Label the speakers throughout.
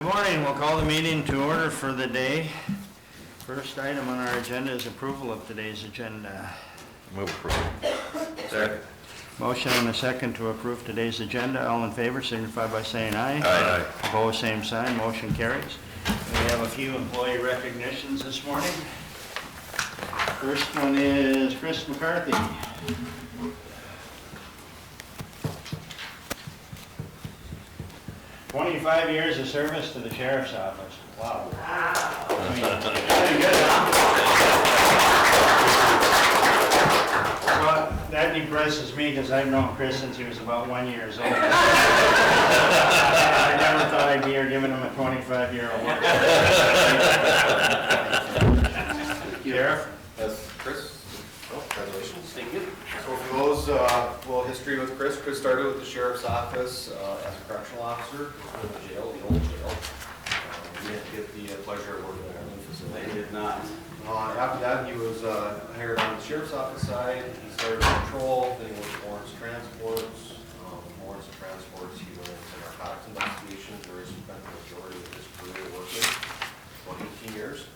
Speaker 1: Good morning. We'll call the meeting to order for the day. First item on our agenda is approval of today's agenda.
Speaker 2: Move approval. Second.
Speaker 1: Motion and a second to approve today's agenda. All in favor signify by saying aye.
Speaker 2: Aye.
Speaker 1: Opposed, same sign. Motion carries. We have a few employee recognitions this morning. First one is Chris McCarthy. "25 years of service to the Sheriff's Office." Wow. Pretty good, huh? Well, that depresses me because I've known Chris since he was about 1 year old. I never thought I'd be here giving him a 25-year award. Sheriff?
Speaker 3: Yes, Chris. Well, congratulations. Thank you. So for those, little history with Chris. Chris started with the Sheriff's Office as a correctional officer in the jail, the old jail. He didn't get the pleasure of working in our new facility. He did not. After that, he was hired on the Sheriff's Office side. He started in patrol, then he went to Lawrence Transports. Lawrence Transports, he went into narcotics investigations, where he spent the majority of his career working, about 18 years.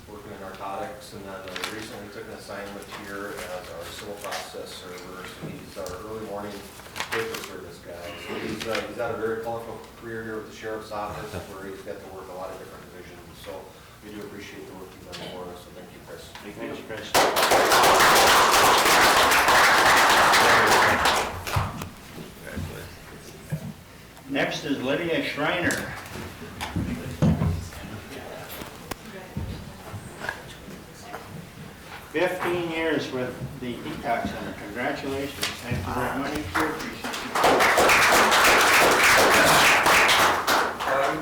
Speaker 3: Working in narcotics, and then recently took an assignment here as our civil process server. So he's our early morning paper service guy. So he's had a very colorful career here with the Sheriff's Office, where he's got to work a lot of different divisions. So we do appreciate the work you've done for us. So thank you, Chris.
Speaker 1: Thanks, Chris. Next is Lydia Schreiner. "15 years with the Detox Center." Congratulations. Thank you very much. Appreciate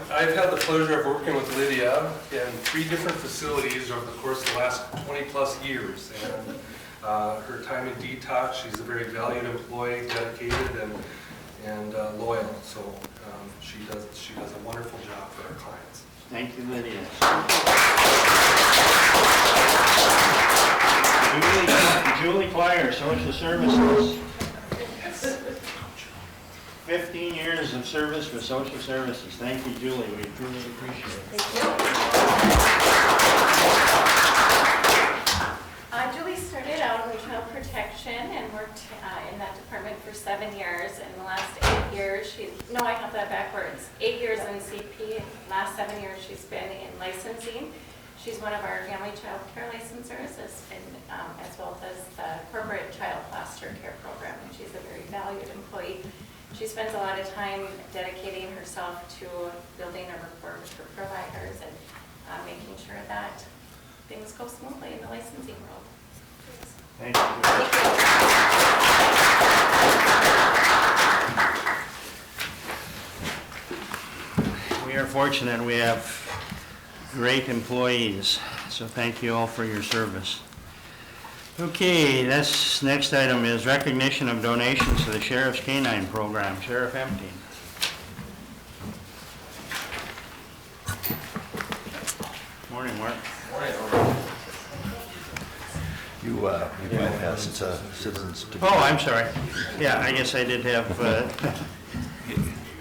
Speaker 4: I've had the pleasure of working with Lydia in 3 different facilities over the course of the last 20-plus years. And her time in detox, she's a very valued employee, dedicated and loyal. So she does a wonderful job for our clients.
Speaker 1: Thank you, Lydia. Julie Clyer, Social Services. 15 years of service for Social Services. Thank you, Julie. We truly appreciate it.
Speaker 5: Julie started out in child protection and worked in that department for 7 years. In the last 8 years, I have that backwards. 8 years in CP. Last 7 years, she's been in licensing. She's one of our family child care licensors, as well as the corporate child foster care program, and she's a very valued employee. She spends a lot of time dedicating herself to building a rapport with her providers and making sure that things go smoothly in the licensing world.
Speaker 1: Thank you. We are fortunate we have great employees, so thank you all for your service. Okay, this next item is recognition of donations to the Sheriff's Canine Program. Sheriff Empty. Morning, Mark.
Speaker 3: Morning.
Speaker 2: You might have citizens to.
Speaker 1: Oh, I'm sorry. Yeah, I guess I did have,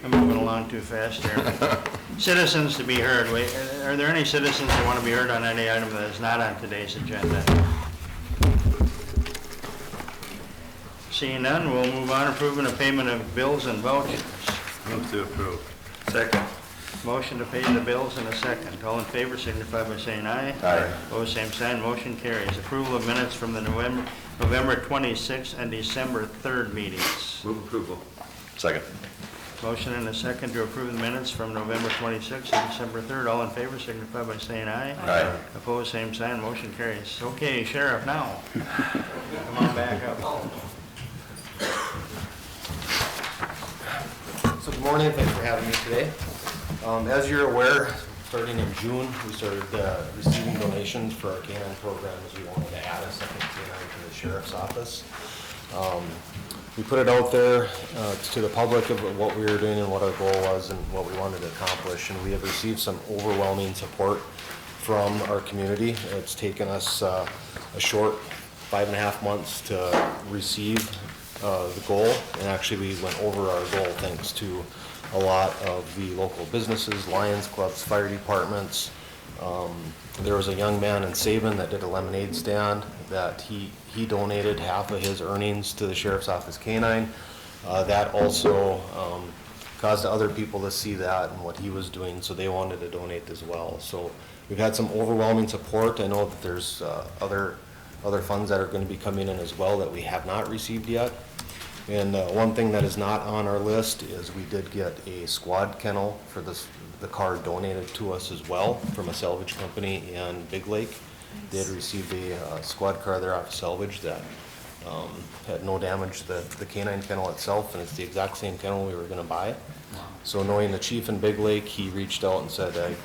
Speaker 1: I'm moving along too fast here. Citizens to be heard. Wait, are there any citizens that want to be heard on any item that is not on today's agenda? Seeing none, we'll move on. Approving of payment of bills and vouchers.
Speaker 2: Move to approve. Second.
Speaker 1: Motion to pay the bills in a second. All in favor signify by saying aye.
Speaker 2: Aye.
Speaker 1: Opposed, same sign. Motion carries. Approval of minutes from the November 26th and December 3rd meetings.
Speaker 2: Move approval. Second.
Speaker 1: Motion and a second to approve the minutes from November 26th and December 3rd. All in favor signify by saying aye.
Speaker 2: Aye.
Speaker 1: Opposed, same sign. Motion carries. Okay, Sheriff, now. Come on back up.
Speaker 3: So good morning. Thanks for having me today. As you're aware, starting in June, we started receiving donations for our canine program as we wanted to add a second canine to the Sheriff's Office. We put it out there to the public of what we were doing and what our goal was and what we wanted to accomplish, and we have received some overwhelming support from our community. It's taken us a short 5.5 months to receive the goal, and actually we went over our goal thanks to
Speaker 6: a lot of the local businesses, Lions Clubs, fire departments. There was a young man in Sabin that did a lemonade stand that he donated half of his earnings to the sheriff's office canine. That also caused other people to see that and what he was doing, so they wanted to donate as well. So we've had some overwhelming support. I know that there's other funds that are going to be coming in as well that we have not received yet. And one thing that is not on our list is we did get a squad kennel for the car donated to us as well from a salvage company in Big Lake. They had received a squad car there off salvage that had no damage to the canine kennel itself, and it's the exact same kennel we were going to buy. So knowing the chief in Big Lake, he reached out and said, I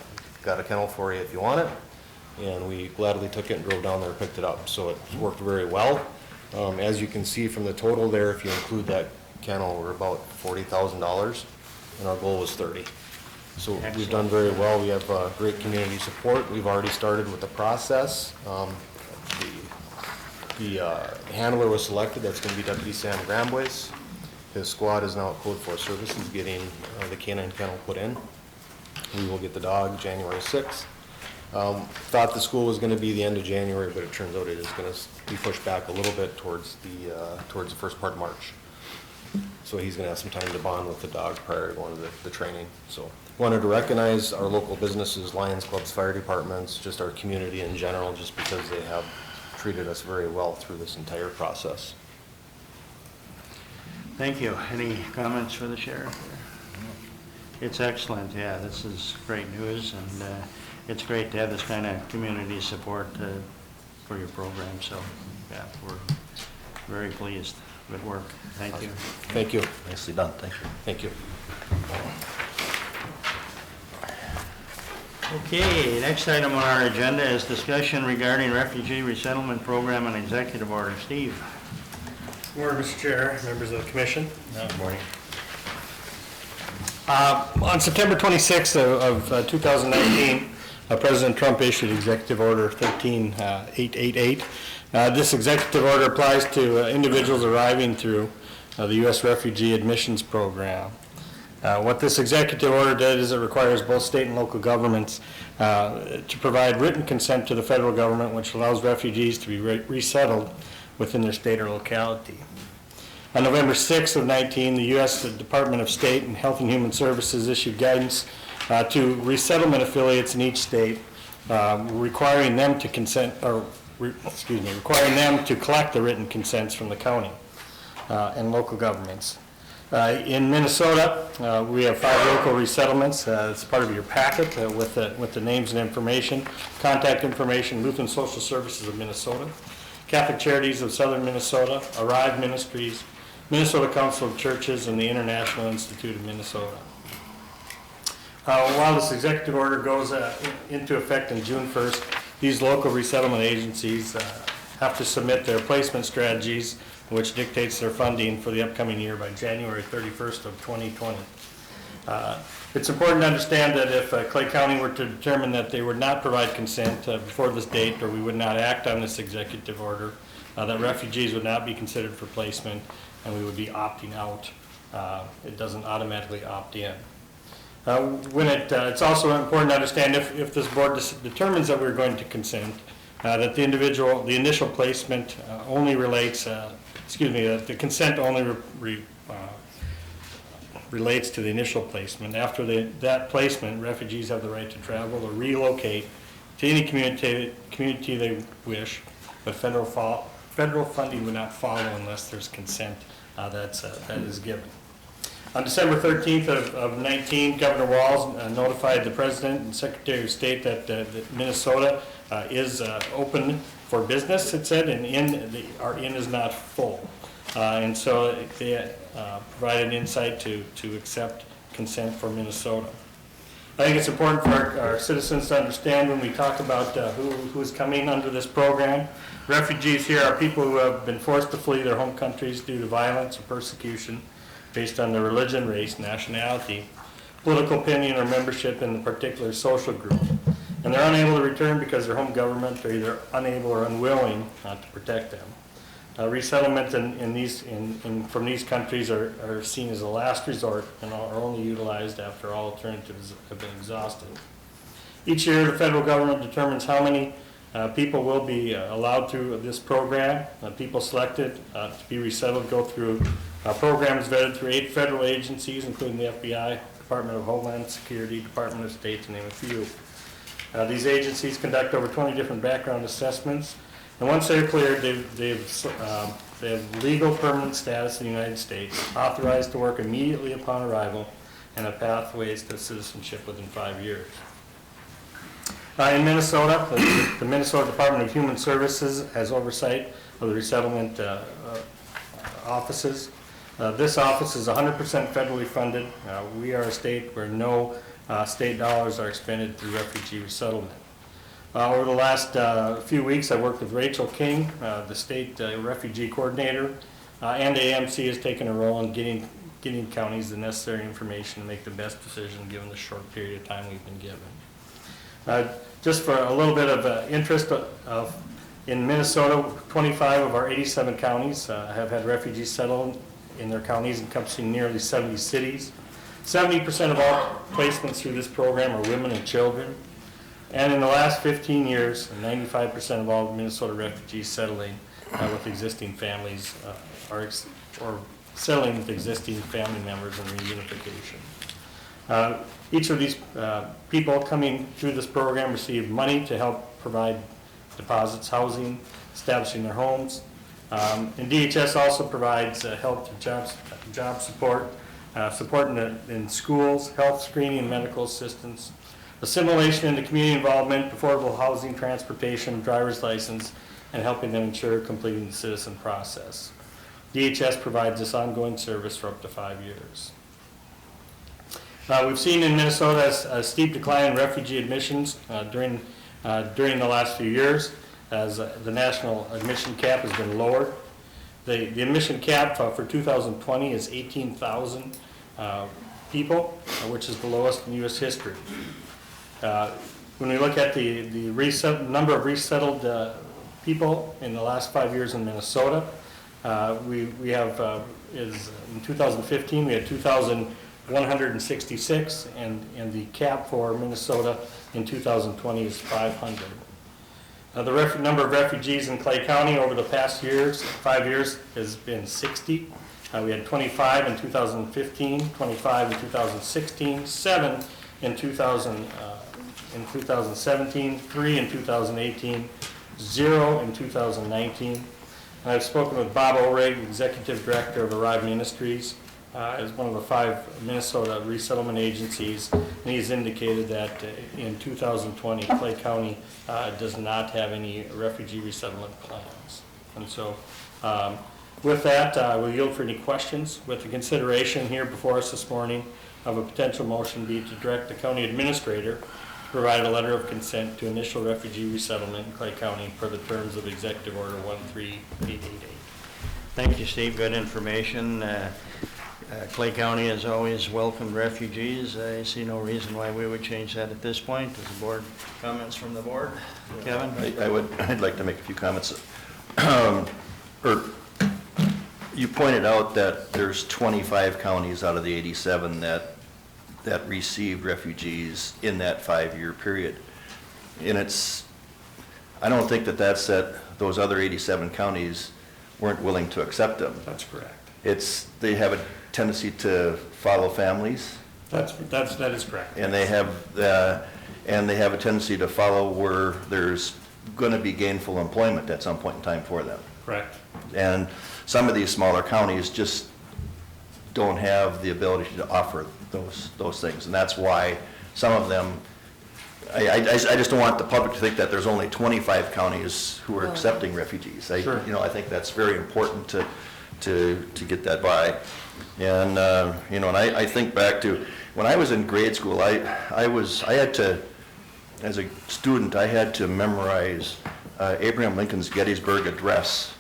Speaker 6: got a kennel for you if you want it. And we gladly took it and drove down there and picked it up. So it worked very well. As you can see from the total there, if you include that kennel, we're about $40,000, and our goal was 30. So we've done very well. We have great community support. We've already started with the process. The handler was selected. That's going to be Deputy Sam Grambois. His squad is now at Code 4 Services getting the canine kennel put in. We will get the dog January 6th. Thought the school was going to be the end of January, but it turns out it is going to be pushed back a little bit towards the first part of March. So he's going to have some time to bond with the dog prior to going to the training. So wanted to recognize our local businesses, Lions Clubs, fire departments, just our community in general, just because they have treated us very well through this entire process.
Speaker 1: Thank you. Any comments for the sheriff? It's excellent, yeah, this is great news, and it's great to have this kind of community support for your program, so, yeah, we're very pleased. Good work. Thank you.
Speaker 6: Thank you.
Speaker 2: Nicely done, thank you.
Speaker 6: Thank you.
Speaker 1: Okay, next item on our agenda is discussion regarding refugee resettlement program and executive order. Steve.
Speaker 7: Good morning, Mr. Chair, members of the commission.
Speaker 1: Good morning.
Speaker 7: On September 26th of 2019, President Trump issued Executive Order 13888. This executive order applies to individuals arriving through the U.S. Refugee Admissions Program. What this executive order did is it requires both state and local governments to provide written consent to the federal government, which allows refugees to be resettled within their state or locality. On November 6th of 19, the U.S. Department of State and Health and Human Services issued guidance to resettlement affiliates in each state, requiring them to requiring them to collect the written consents from the county and local governments. In Minnesota, we have 5 local resettlements. It's part of your packet with the names and information, contact information: Lutheran Social Services of Minnesota, Catholic Charities of Southern Minnesota, Arrive Ministries, Minnesota Council of Churches, and the International Institute of Minnesota. While this executive order goes into effect on June 1st, these local resettlement agencies have to submit their placement strategies, which dictates their funding for the upcoming year, by January 31st of 2020. It's important to understand that if Clay County were to determine that they would not provide consent before this date, or we would not act on this executive order, that refugees would not be considered for placement and we would be opting out. It doesn't automatically opt in. It's also important to understand if this board determines that we're going to consent, that the initial placement only relates, that the consent only relates to the initial placement. After that placement, refugees have the right to travel or relocate to any community they wish, but federal funding would not follow unless there's consent that is given. On December 13th of 19, Governor Walz notified the President and Secretary of State that Minnesota is open for business, it said, and our inn is not full. And so they provided insight to accept consent for Minnesota. I think it's important for our citizens to understand when we talk about who's coming under this program. Refugees here are people who have been forced to flee their home countries due to violence or persecution based on their religion, race, nationality, political opinion, or membership in a particular social group. And they're unable to return because their home government are either unable or unwilling to protect them. Resettlement from these countries are seen as a last resort and are only utilized after all alternatives have been exhausted. Each year, the federal government determines how many people will be allowed through this program. People selected to be resettled go through programs vetted through 8 federal agencies, including the FBI, Department of Homeland Security, Department of State, to name a few. These agencies conduct over 20 different background assessments, and once they're cleared, they have legal permanent status in the United States, authorized to work immediately upon arrival, and have pathways to citizenship within 5 years. In Minnesota, the Minnesota Department of Human Services has oversight of the resettlement offices. This office is 100% federally funded. We are a state where no state dollars are expended through refugee resettlement. Over the last few weeks, I worked with Rachel King, the state refugee coordinator, and AMC has taken a role in getting counties the necessary information to make the best decision given the short period of time we've been given. Just for a little bit of interest in Minnesota, 25 of our 87 counties have had refugees settled in their counties, encompassing nearly 70 cities. 70% of all placements through this program are women and children. And in the last 15 years, 95% of all Minnesota refugees settling with existing families or settling with existing family members in reunification. Each of these people coming through this program receive money to help provide deposits, housing, establishing their homes. And DHS also provides help to job support, support in schools, health screening, medical assistance, assimilation into community involvement, affordable housing, transportation, driver's license, and helping them ensure completing the citizen process. DHS provides this ongoing service for up to 5 years. We've seen in Minnesota a steep decline in refugee admissions during the last few years as the national admission cap has been lowered. The admission cap for 2020 is 18,000 people, which is the lowest in U.S. history. When we look at the number of resettled people in the last 5 years in Minnesota, we have in 2015 we had 2,166, and the cap for Minnesota in 2020 is 500. The number of refugees in Clay County over the past 5 years, has been 60. We had 25 in 2015, 25 in 2016, 7 in 2017, 3 in 2018, 0 in 2019. And I've spoken with Bob O'Reilly, Executive Director of Arrive Ministries, as one of the 5 Minnesota resettlement agencies, and he's indicated that in 2020, Clay County does not have any refugee resettlement plans. And so with that, I will yield for any questions. With the consideration here before us this morning of a potential motion be to direct the county administrator to provide a letter of consent to initial refugee resettlement in Clay County per the terms of Executive Order 13888.
Speaker 1: Thank you, Steve. Good information. Clay County has always welcomed refugees. I see no reason why we would change that at this point. Does the board, comments from the board? Kevin?
Speaker 2: I'd like to make a few comments. You pointed out that there's 25 counties out of the 87 that received refugees in that 5-year period. And I don't think that's that those other 87 counties weren't willing to accept them.
Speaker 7: That's correct.
Speaker 2: They have a tendency to follow families.
Speaker 7: That is correct.
Speaker 2: And they have a tendency to follow where there's going to be gainful employment at some point in time for them.
Speaker 7: Correct.
Speaker 2: And some of these smaller counties just don't have the ability to offer those things, and that's why some of them. I just don't want the public to think that there's only 25 counties who are accepting refugees.
Speaker 7: Sure.
Speaker 2: I think that's very important to get that by. And and I think back to when I was in grade school. I had to, as a student, I had to memorize Abraham Lincoln's Gettysburg Address,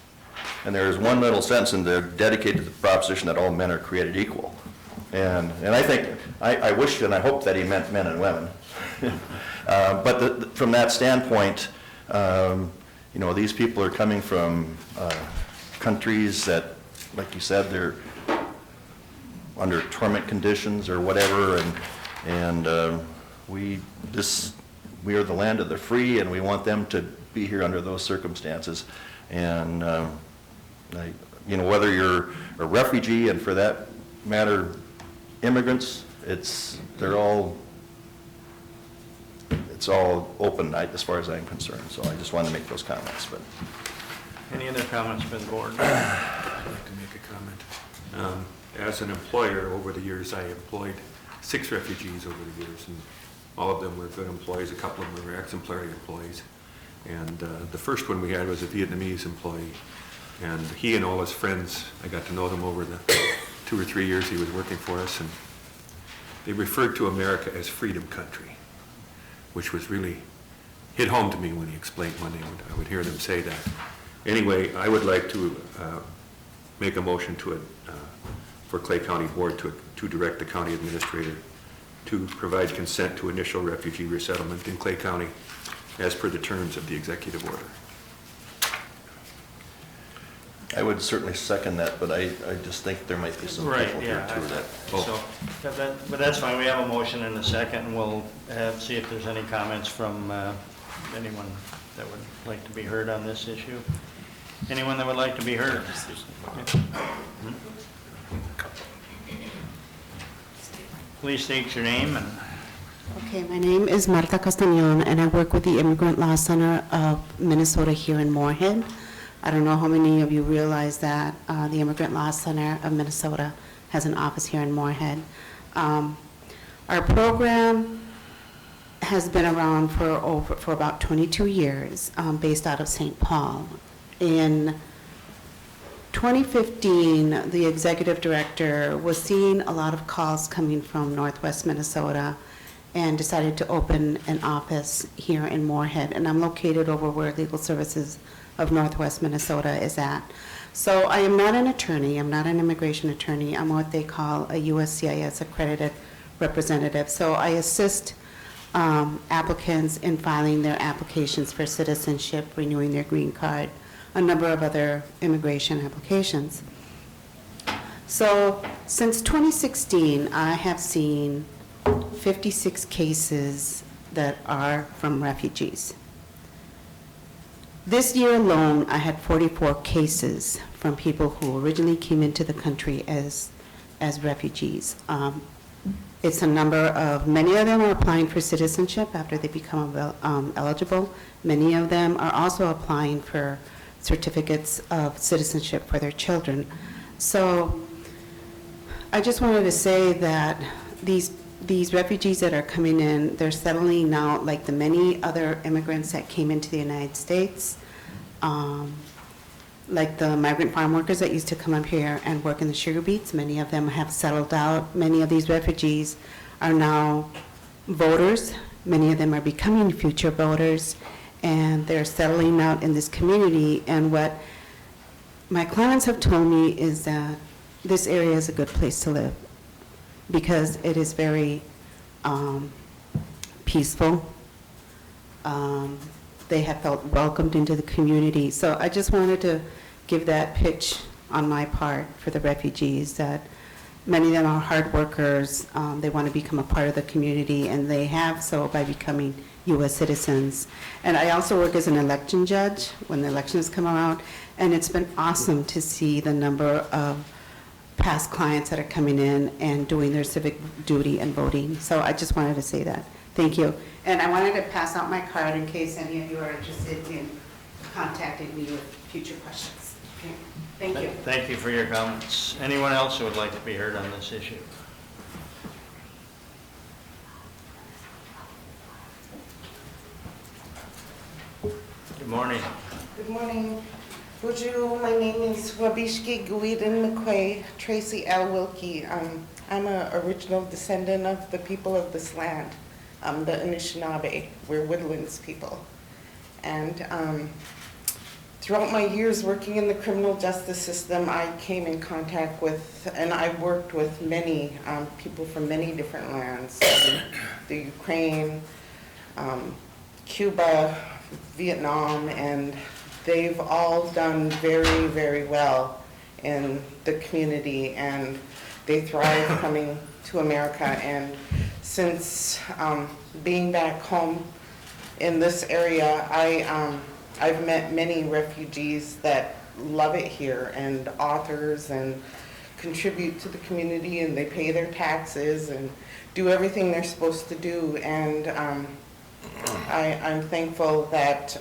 Speaker 2: and there is one little sentence in there dedicated to the proposition that all men are created equal. And I think I wish and I hope that he meant men and women. But from that standpoint, these people are coming from countries that, like you said, they're under torment conditions or whatever, and we are the land of the free, and we want them to be here under those circumstances. And, whether you're a refugee, and for that matter, immigrants, it's all open as far as I'm concerned. So I just wanted to make those comments. But
Speaker 1: Any other comments from the board?
Speaker 8: I'd like to make a comment. As an employer, over the years, I employed 6 refugees over the years, and all of them were good employees. A couple of them were exemplary employees. And the first one we had was a Vietnamese employee. And he and all his friends, I got to know them over the 2 or 3 years he was working for us, and they referred to America as freedom country, which was really hit home to me when he explained when I would hear them say that. Anyway, I would like to make a motion for Clay County Board to direct the county administrator to provide consent to initial refugee resettlement in Clay County as per the terms of the executive order.
Speaker 2: I would certainly second that, but I just think there might be some
Speaker 1: Right,
Speaker 2: people
Speaker 1: yeah.
Speaker 2: here too that.
Speaker 1: So, but that's fine, we have a motion and a second, and we'll see if there's any comments from anyone that would like to be heard on this issue. Anyone that would like to be heard? Please state your name and...
Speaker 9: Okay, my name is Marta Castañon, and I work with the Immigrant Law Center of Minnesota here in Moorhead. I don't know how many of you realize that the Immigrant Law Center of Minnesota has an office here in Moorhead. Our program has been around for about 22 years, based out of St. Paul. In 2015, the executive director was seeing a lot of calls coming from Northwest Minnesota and decided to open an office here in Moorhead. And I'm located over where Legal Services of Northwest Minnesota is at. So I am not an attorney, I'm not an immigration attorney, I'm what they call a USCIS accredited representative. So I assist applicants in filing their applications for citizenship, renewing their green card, a number of other immigration applications. So since 2016, I have seen 56 cases that are from refugees. This year alone, I had 44 cases from people who originally came into the country as refugees. It's a number of, many of them are applying for citizenship after they become eligible. Many of them are also applying for certificates of citizenship for their children. So I just wanted to say that these refugees that are coming in, they're settling now like the many other immigrants that came into the United States, like the migrant farm workers that used to come up here and work in the sugar beets. Many of them have settled out. Many of these refugees are now voters. Many of them are becoming future voters, and they're settling out in this community. And what my clients have told me is that this area is a good place to live because it is very peaceful. They have felt welcomed into the community. So I just wanted to give that pitch on my part for the refugees, that many of them are hard workers. They want to become a part of the community, and they have so by becoming U.S. citizens. And I also work as an election judge when the elections come around, and it's been awesome to see the number of past clients that are coming in and doing their civic duty and voting. So I just wanted to say that. Thank you. And I wanted to pass out my card in case any of you are interested in contacting me with future questions. Okay. Thank you.
Speaker 1: Thank you for your comments. Anyone else who would like to be heard on this issue? Good morning.
Speaker 10: Good morning. Bonjour, my name is Wabishki Guiden McQuay, Tracy L. Wilkie. I'm an original descendant of the people of this land, the Anishinaabe. We're woodlands people. And throughout my years working in the criminal justice system, I came in contact with, and I worked with many people from many different lands, the Ukraine, Cuba, Vietnam, and they've all done very, very well in the community, and they thrive coming to America. And since being back home in this area, I've met many refugees that love it here, and authors, and contribute to the community, and they pay their taxes and do everything they're supposed to do. And I'm thankful that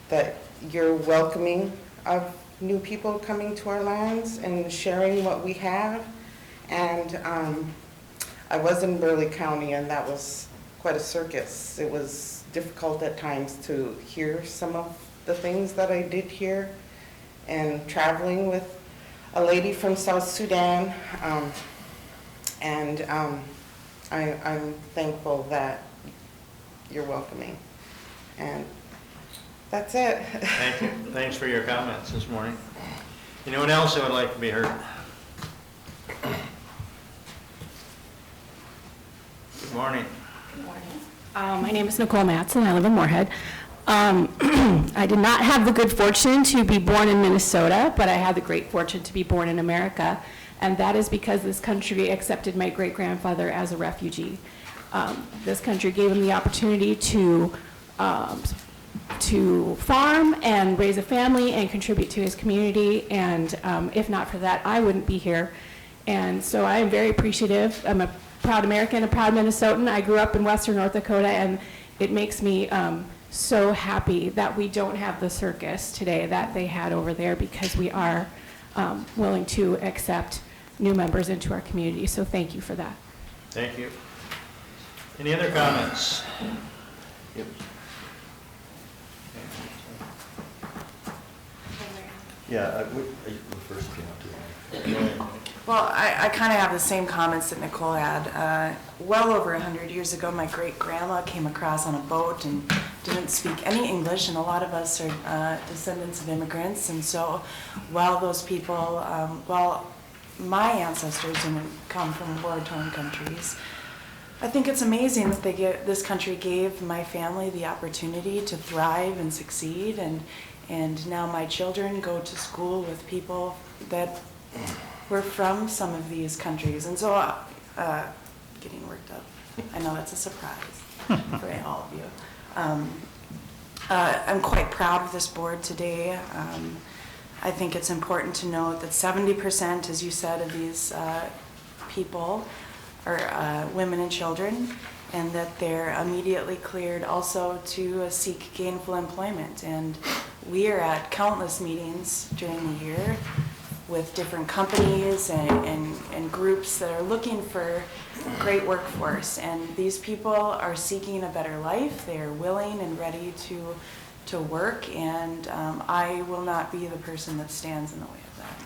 Speaker 10: that you're welcoming of new people coming to our lands and sharing what we have. And I was in Burleigh County, and that was quite a circus. It was difficult at times to hear some of the things that I did hear, and traveling with a lady from South Sudan. I'm thankful that you're welcoming. And that's it.
Speaker 1: Thank you. Thanks for your comments this morning. Anyone else that would like to be heard? Good morning.
Speaker 11: Good morning. My name is Nicole Matson. I live in Moorhead. I did not have the good fortune to be born in Minnesota, but I had the great fortune to be born in America, and that is because this country accepted my great-grandfather as a refugee. This country gave him the opportunity to farm and raise a family and contribute to his community, and if not for that, I wouldn't be here. And so I am very appreciative. I'm a proud American, a proud Minnesotan. I grew up in Western North Dakota, and it makes me so happy that we don't have the circus today that they had over there, because we are willing to accept new members into our community. So thank you for that.
Speaker 1: Thank you. Any other comments?
Speaker 2: Yep. Yeah, the first came out too.
Speaker 12: Well, I kind of have the same comments that Nicole had. Well over 100 years ago, my great-grandma came across on a boat and didn't speak any English, and a lot of us are descendants of immigrants. And so while those people, while my ancestors didn't come from war-torn countries, I think it's amazing that this country gave my family the opportunity to thrive and succeed, and now my children go to school with people that were from some of these countries. And so, getting worked up. I know that's a surprise for all of you. I'm quite proud of this board today. I think it's important to note that 70%, as you said, of these people are women and children, and that they're immediately cleared also to seek gainful employment. And we are at countless meetings during the year with different companies and groups that are looking for great workforce. And these people are seeking a better life. They are willing and ready to work, and I will not be the person that stands in the way of that.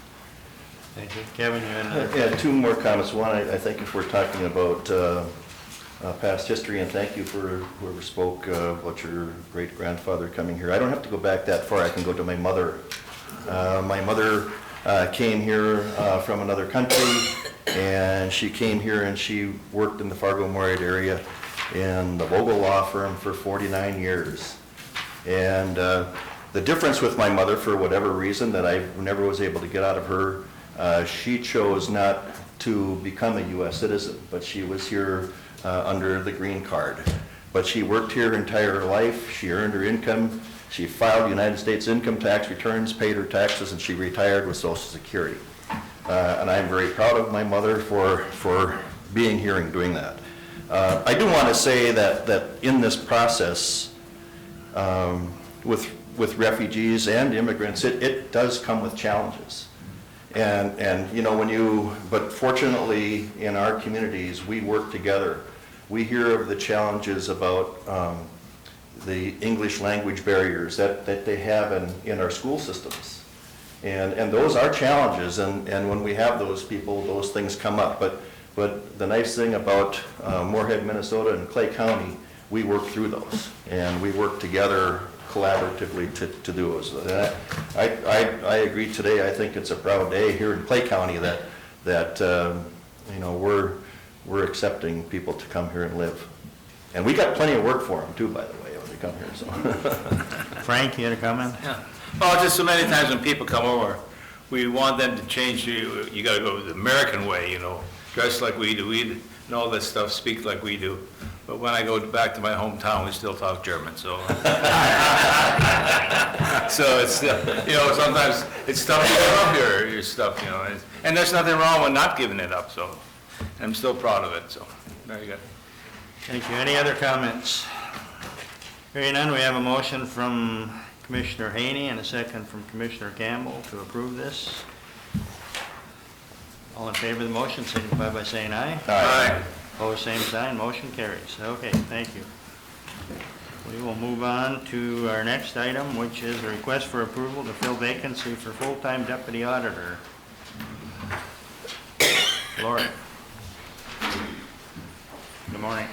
Speaker 1: Thank you. Kevin, you had another?
Speaker 2: Yeah, two more comments. One, I think if we're talking about past history, and thank you for whoever spoke about your great-grandfather coming here. I don't have to go back that far. I can go to my mother. My mother came here from another country, and she came here and she worked in the Fargo-Moorhead area in the Vogel Law Firm for 49 years. And the difference with my mother, for whatever reason that I never was able to get out of her, she chose not to become a U.S. citizen, but she was here under the green card. But she worked here her entire life. She earned her income. She filed United States income tax returns, paid her taxes, and she retired with Social Security. And I'm very proud of my mother for being here and doing that. I do want to say that in this process, with refugees and immigrants, it does come with challenges. And you know, but fortunately in our communities, we work together. We hear of the challenges about the English language barriers that they have in our school systems. And those are challenges, and when we have those people, those things come up. But the nice thing about Moorhead, Minnesota and Clay County, we work through those, and we work together collaboratively to do those. And I agree today. I think it's a proud day here in Clay County that you know, we're accepting people to come here and live. And we got plenty of work for them too, by the way. come here, so.
Speaker 1: Frank, you had a comment?
Speaker 13: Yeah. Well, just so many times when people come over, we want them to change, you gotta go the American way, you know, dress like we do, eat and all that stuff, speak like we do. But when I go back to my hometown, we still talk German, so. So it's, you know, sometimes it's tough to give up your stuff, you know, and there's nothing wrong with not giving it up, so. I'm still proud of it, so, very good.
Speaker 1: Thank you. Any other comments? Hearing none, we have a motion from Commissioner Haney and a second from Commissioner Campbell to approve this. All in favor of the motion, signify by saying aye.
Speaker 2: Aye.
Speaker 1: Opposed, same sign, motion carries. Okay, thank you. We will move on to our next item, which is a request for approval to fill vacancy for full-time deputy auditor. Lori. Good morning.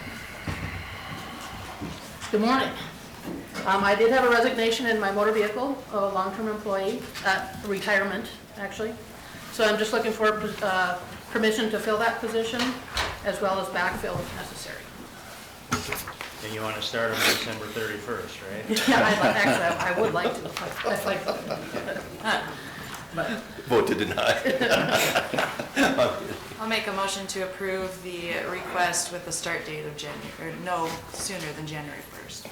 Speaker 14: Good morning. I did have a resignation in my motor vehicle, a long-term employee, retirement, actually. So I'm just looking for permission to fill that position, as well as backfill if necessary.
Speaker 1: And you want to start on December 31st, right?
Speaker 14: Yeah, I would like to. I'd like to. But
Speaker 2: Vote to deny.
Speaker 12: I'll make a motion to approve the request with the start date of no sooner than January 1st.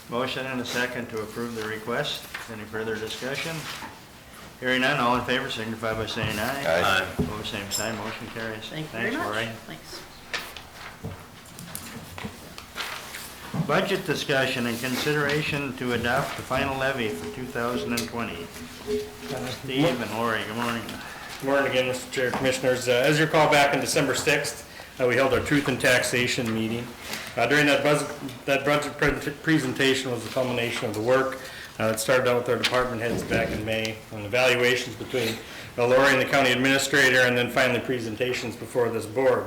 Speaker 1: Motion and a second to approve the request. Any further discussion? Hearing none, all in favor signify by saying aye.
Speaker 2: Aye.
Speaker 1: Opposed, same sign, motion carries.
Speaker 14: thank you very
Speaker 1: Thanks,
Speaker 14: much.
Speaker 1: Lori.
Speaker 14: Thanks.
Speaker 1: Budget discussion and consideration to adopt the final levy for 2020. Steve and Lori, good morning.
Speaker 7: Good morning again, Mr. Chair, Commissioners. As you recall, back on December 6th, we held our Truth and Taxation meeting. During that budget presentation was the culmination of the work. It started out with our department heads back in May on evaluations between Lori and the county administrator, and then finally presentations before this board.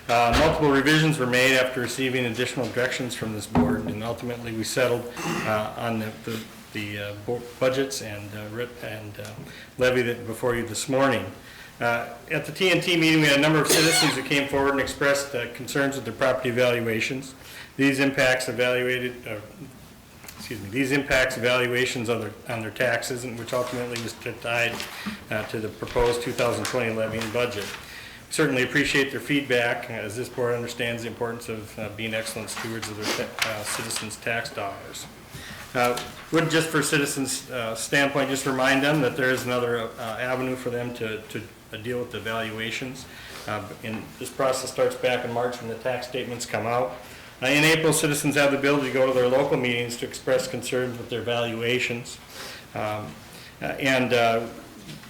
Speaker 7: Multiple revisions were made after receiving additional directions from this board, and ultimately we settled on the budgets and levy that before you this morning. At the TNT meeting, we had a number of citizens who came forward and expressed concerns with their property valuations. These impacts evaluations on their taxes, and which ultimately was tied to the proposed 2020 levy and budget. Certainly appreciate their feedback, as this board understands the importance of being excellent stewards of their citizens' tax dollars. Would just for citizens' standpoint, just remind them that there is another avenue for them to deal with the valuations. And this process starts back in March when the tax statements come out. In April, citizens have the ability to go to their local meetings to express concerns with their valuations.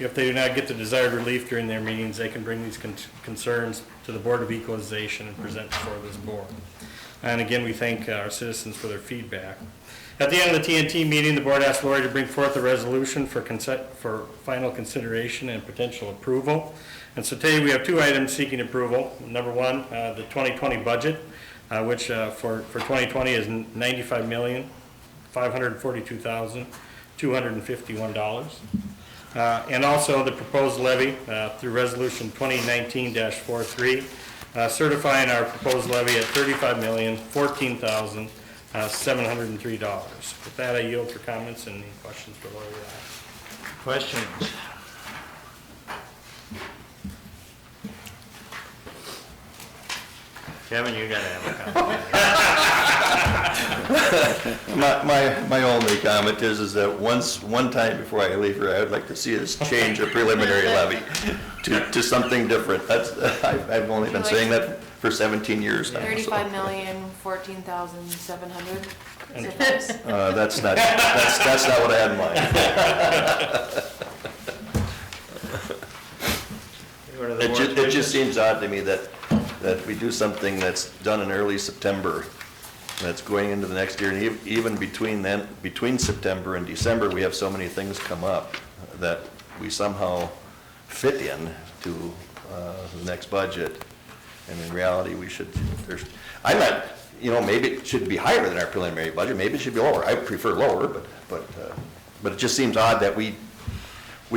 Speaker 7: If they do not get the desired relief during their meetings, they can bring these concerns to the Board of Equalization and present before this board. And again, we thank our citizens for their feedback. At the end of the TNT meeting, the board asked Lori to bring forth a resolution for final consideration and potential approval. And so today we have two items seeking approval. Number one, the 2020 budget, which for 2020 is $95,542,251. And also the proposed levy through resolution 2019-43, certifying our proposed levy at $35,014,703. With that, I yield for comments and any questions for Lori.
Speaker 1: Questions? Kevin, you gotta have a comment.
Speaker 2: My only comment is that one time before I leave here, I would like to see us change the preliminary levy to something different. I've only been saying that for 17 years now.
Speaker 12: 35,014,700.
Speaker 2: That's not what I had in mind. It just seems odd to me that we do something that's done in early September, that's going into the next year, and even between September and December, we have so many things come up that we somehow fit in to the next budget. And in reality, I'm not, maybe it should be higher than our preliminary budget, maybe it should be lower. I prefer lower, but it just seems odd that we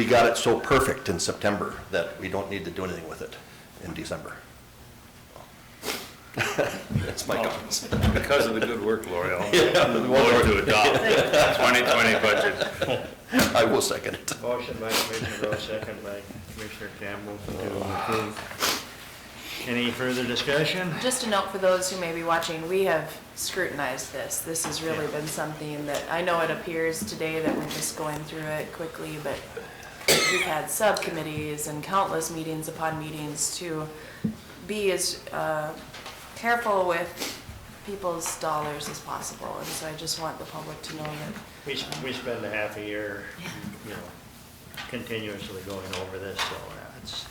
Speaker 2: got it so perfect in September that we don't need to do anything with it in December. That's my comments.
Speaker 13: Because of the good work, Lori, I'll
Speaker 2: Yeah.
Speaker 13: vote to adopt 2020 budget.
Speaker 2: I will second it.
Speaker 1: Motion by Commissioner Rowe, second by Commissioner Campbell to approve. Any further discussion?
Speaker 12: Just a note for those who may be watching, we have scrutinized this. This has really been something that, I know it appears today that we're just going through it quickly, but we've had subcommittees and countless meetings upon meetings to be as careful with people's dollars as possible. And so I just want the public to know that.
Speaker 1: We spend a half a year, you know, continuously going over this, so it's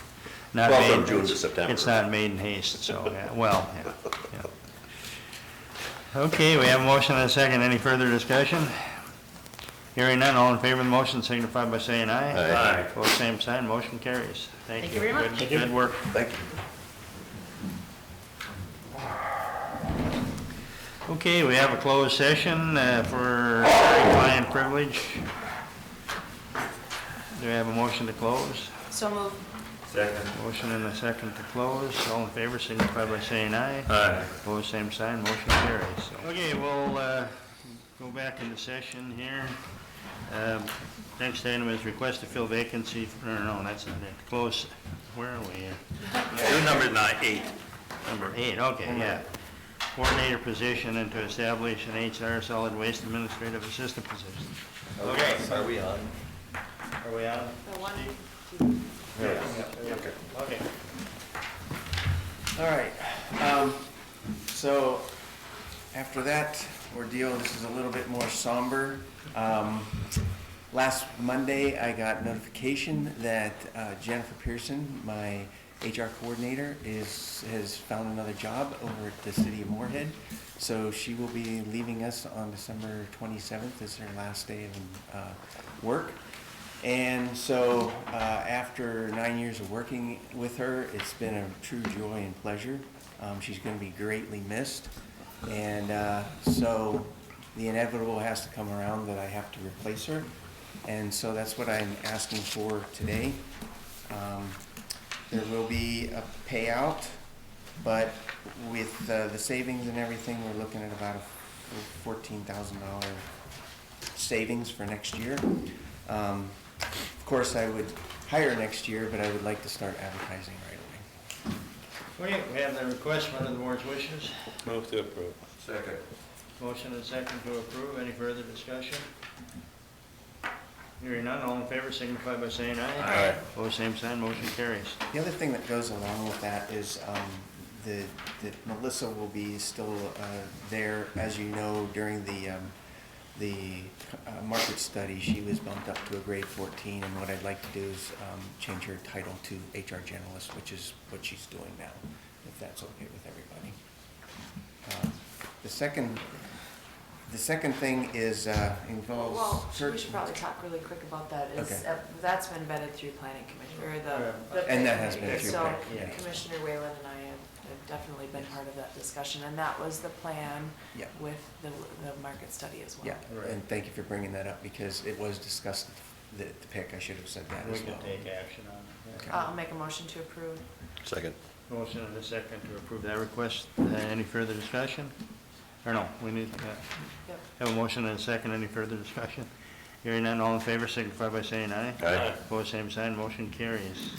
Speaker 1: not
Speaker 2: Well,
Speaker 1: made.
Speaker 2: from June to September.
Speaker 1: It's not made in haste, so, yeah, well, yeah. Okay, we have a motion and a second. Any further discussion? Hearing none, all in favor of the motion signify by saying aye.
Speaker 2: Aye.
Speaker 1: Both same sign, motion carries. Thank you.
Speaker 14: Thank you very much.
Speaker 1: Good work.
Speaker 2: Thank you.
Speaker 1: Okay, we have a closed session for client privilege. Do we have a motion to close?
Speaker 12: So move.
Speaker 8: Second.
Speaker 1: Motion and a second to close. All in favor signify by saying aye.
Speaker 8: Aye.
Speaker 1: Opposed, same sign, motion carries. Okay, we'll go back into session here. Next item is request to fill vacancy, no, that's not it. Close, where are we?
Speaker 13: Do number 8.
Speaker 1: Number 8, okay, yeah. Coordinator position and to establish an HR solid waste administrative assistant position. Okay.
Speaker 2: Are we on?
Speaker 1: Are we on? Okay.
Speaker 15: All right, so after that ordeal, this is a little bit more somber. Last Monday, I got notification that Jennifer Pearson, my HR coordinator, has found another job over at the city of Moorhead. So she will be leaving us on December 27th as her last day of work. And so after 9 years of working with her, it's been a true joy and pleasure. She's going to be greatly missed. And so the inevitable has to come around that I have to replace her. And so that's what I'm asking for today. There will be a payout, but with the savings and everything, we're looking at about a $14,000 savings for next year. Of course, I would hire next year, but I would like to start advertising right away.
Speaker 1: Okay, we have the request from the board's wishes.
Speaker 13: Move to approve.
Speaker 8: Second.
Speaker 1: Motion and second to approve. Any further discussion? Hearing none, all in favor signify by saying aye.
Speaker 13: Aye.
Speaker 1: Opposed, same sign, motion carries.
Speaker 15: The other thing that goes along with that is that Melissa will be still there. As you know, during the market study, she was bumped up to a grade 14, and what I'd like to do is change her title to HR generalist, which is what she's doing now, if that's okay with everybody. The second thing is involves.
Speaker 12: Well, we should probably talk really quick about that.
Speaker 15: Okay.
Speaker 12: That's been vetted through planning commission, or the.
Speaker 15: And that has been through
Speaker 12: So
Speaker 15: planning, yeah.
Speaker 12: Commissioner Whalen and I have definitely been part of that discussion, and that was the plan
Speaker 15: Yeah.
Speaker 12: with the market study as well.
Speaker 15: Yeah, and thank you for bringing that up, because it was discussed at the PIC. I should have said that
Speaker 1: We
Speaker 15: as
Speaker 1: can
Speaker 15: well.
Speaker 1: take action on it.
Speaker 15: Okay.
Speaker 12: I'll make a motion to approve.
Speaker 2: Second.
Speaker 1: Motion and a second to approve that request. Any further discussion? Or no, we need,
Speaker 12: Yep.
Speaker 1: have a motion and a second. Any further discussion? Hearing none, all in favor signify by saying aye.
Speaker 2: Aye.
Speaker 1: Opposed, same sign, motion carries.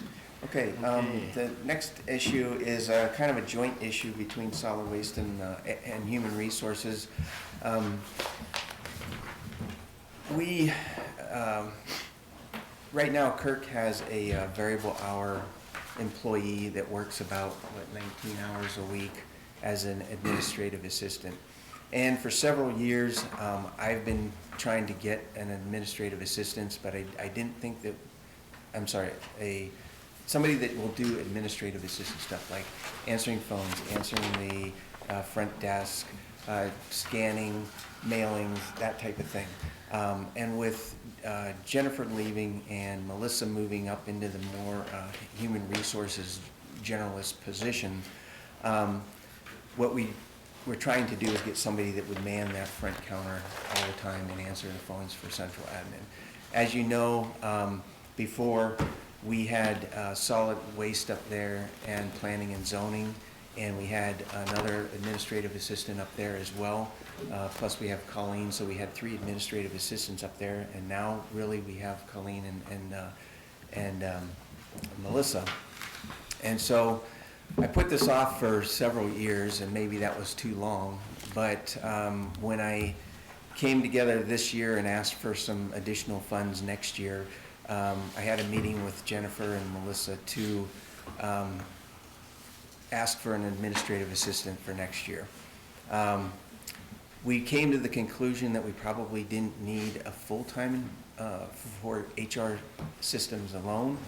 Speaker 15: Okay,
Speaker 1: Okay.
Speaker 15: the next issue is kind of a joint issue between solid waste and human resources. We, right now, Kirk has a variable hour employee that works about, 19 hours a week as an administrative assistant. And for several years, I've been trying to get an administrative assistant, but I didn't think that, somebody that will do administrative assistant stuff, like answering phones, answering the front desk, scanning, mailings, that type of thing. And with Jennifer leaving and Melissa moving up into the more human resources generalist position, what we're trying to do is get somebody that would man that front counter all the time and answer the phones for central admin. As you know, before we had solid waste up there and planning and zoning, and we had another administrative assistant up there as well. Plus we have Colleen, so we had 3 administrative assistants up there, and now really we have Colleen and Melissa. And so I put this off for several years, and maybe that was too long, but when I came together this year and asked for some additional funds next year, I had a meeting with Jennifer and Melissa to ask for an administrative assistant for next year. We came to the conclusion that we probably didn't need a full-time for HR systems alone,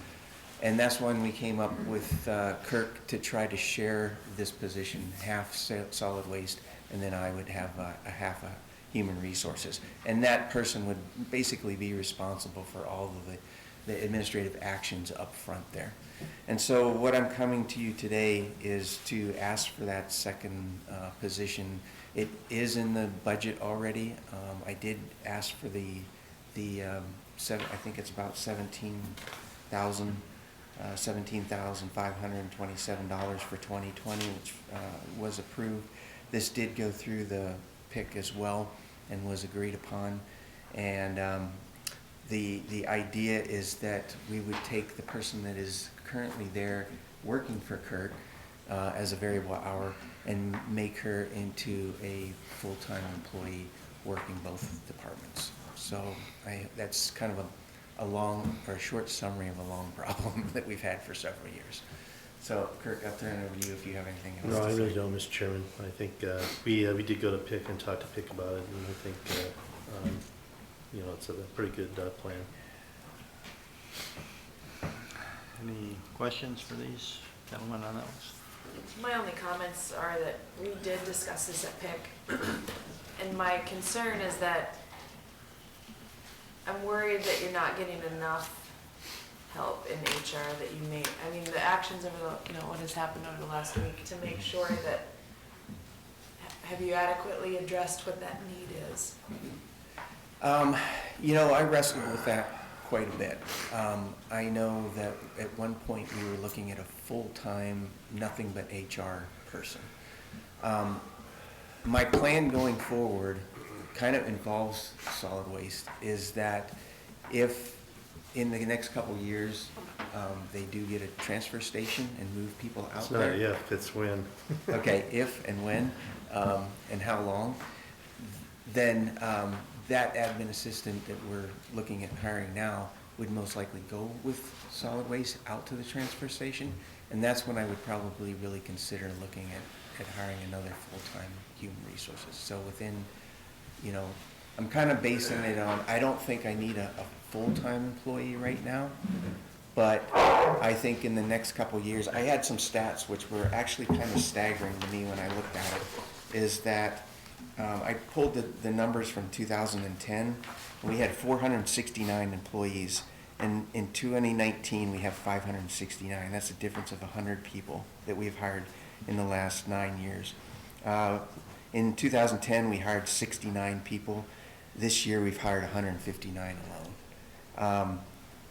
Speaker 15: and that's when we came up with Kirk to try to share this position, half solid waste, and then I would have a half a human resources. And that person would basically be responsible for all of the administrative actions up front there. And so what I'm coming to you today is to ask for that second position. It is in the budget already. I did ask for I think it's about $17,527 for 2020, which was approved. This did go through the PIC as well and was agreed upon. And the idea is that we would take the person that is currently there working for Kirk as a variable hour and make her into a full-time employee working both departments. So that's kind of a long or a short summary of a long problem that we've had for several years. So Kirk, I'll turn it over to you if you have anything else.
Speaker 16: No,
Speaker 15: to
Speaker 16: I
Speaker 15: say.
Speaker 16: really don't, Mr. Chairman. I think we did go to PIC and talk to PIC about it, and I think it's a pretty good plan.
Speaker 1: Any questions for these gentlemen on those?
Speaker 12: My only comments are that we did discuss this at PIC, and my concern is that I'm worried that you're not getting enough help in HR that you may, I mean, the actions over the, what has happened over the last week to make sure that, have you adequately addressed what that need is?
Speaker 15: I wrestled with that quite a bit. I know that at one point we were looking at a full-time, nothing but HR person. My plan going forward kind of involves solid waste, is that if in the next couple of years they do get a transfer station and move people out there.
Speaker 16: It's not if, it's when.
Speaker 15: Okay, if and when, and how long, then that admin assistant that we're looking at hiring now would most likely go with solid waste out to the transfer station, and that's when I would probably really consider looking at hiring another full-time human resources. So within, I'm kind of basing it on, I don't think I need a full-time employee right now, but I think in the next couple of years, I had some stats which were actually kind of staggering to me when I looked at it, is that I pulled the numbers from 2010. We had 469 employees, and in 2019 we have 569. That's a difference of 100 people that we've hired in the last 9 years. In 2010 we hired 69 people. This year we've hired 159 alone.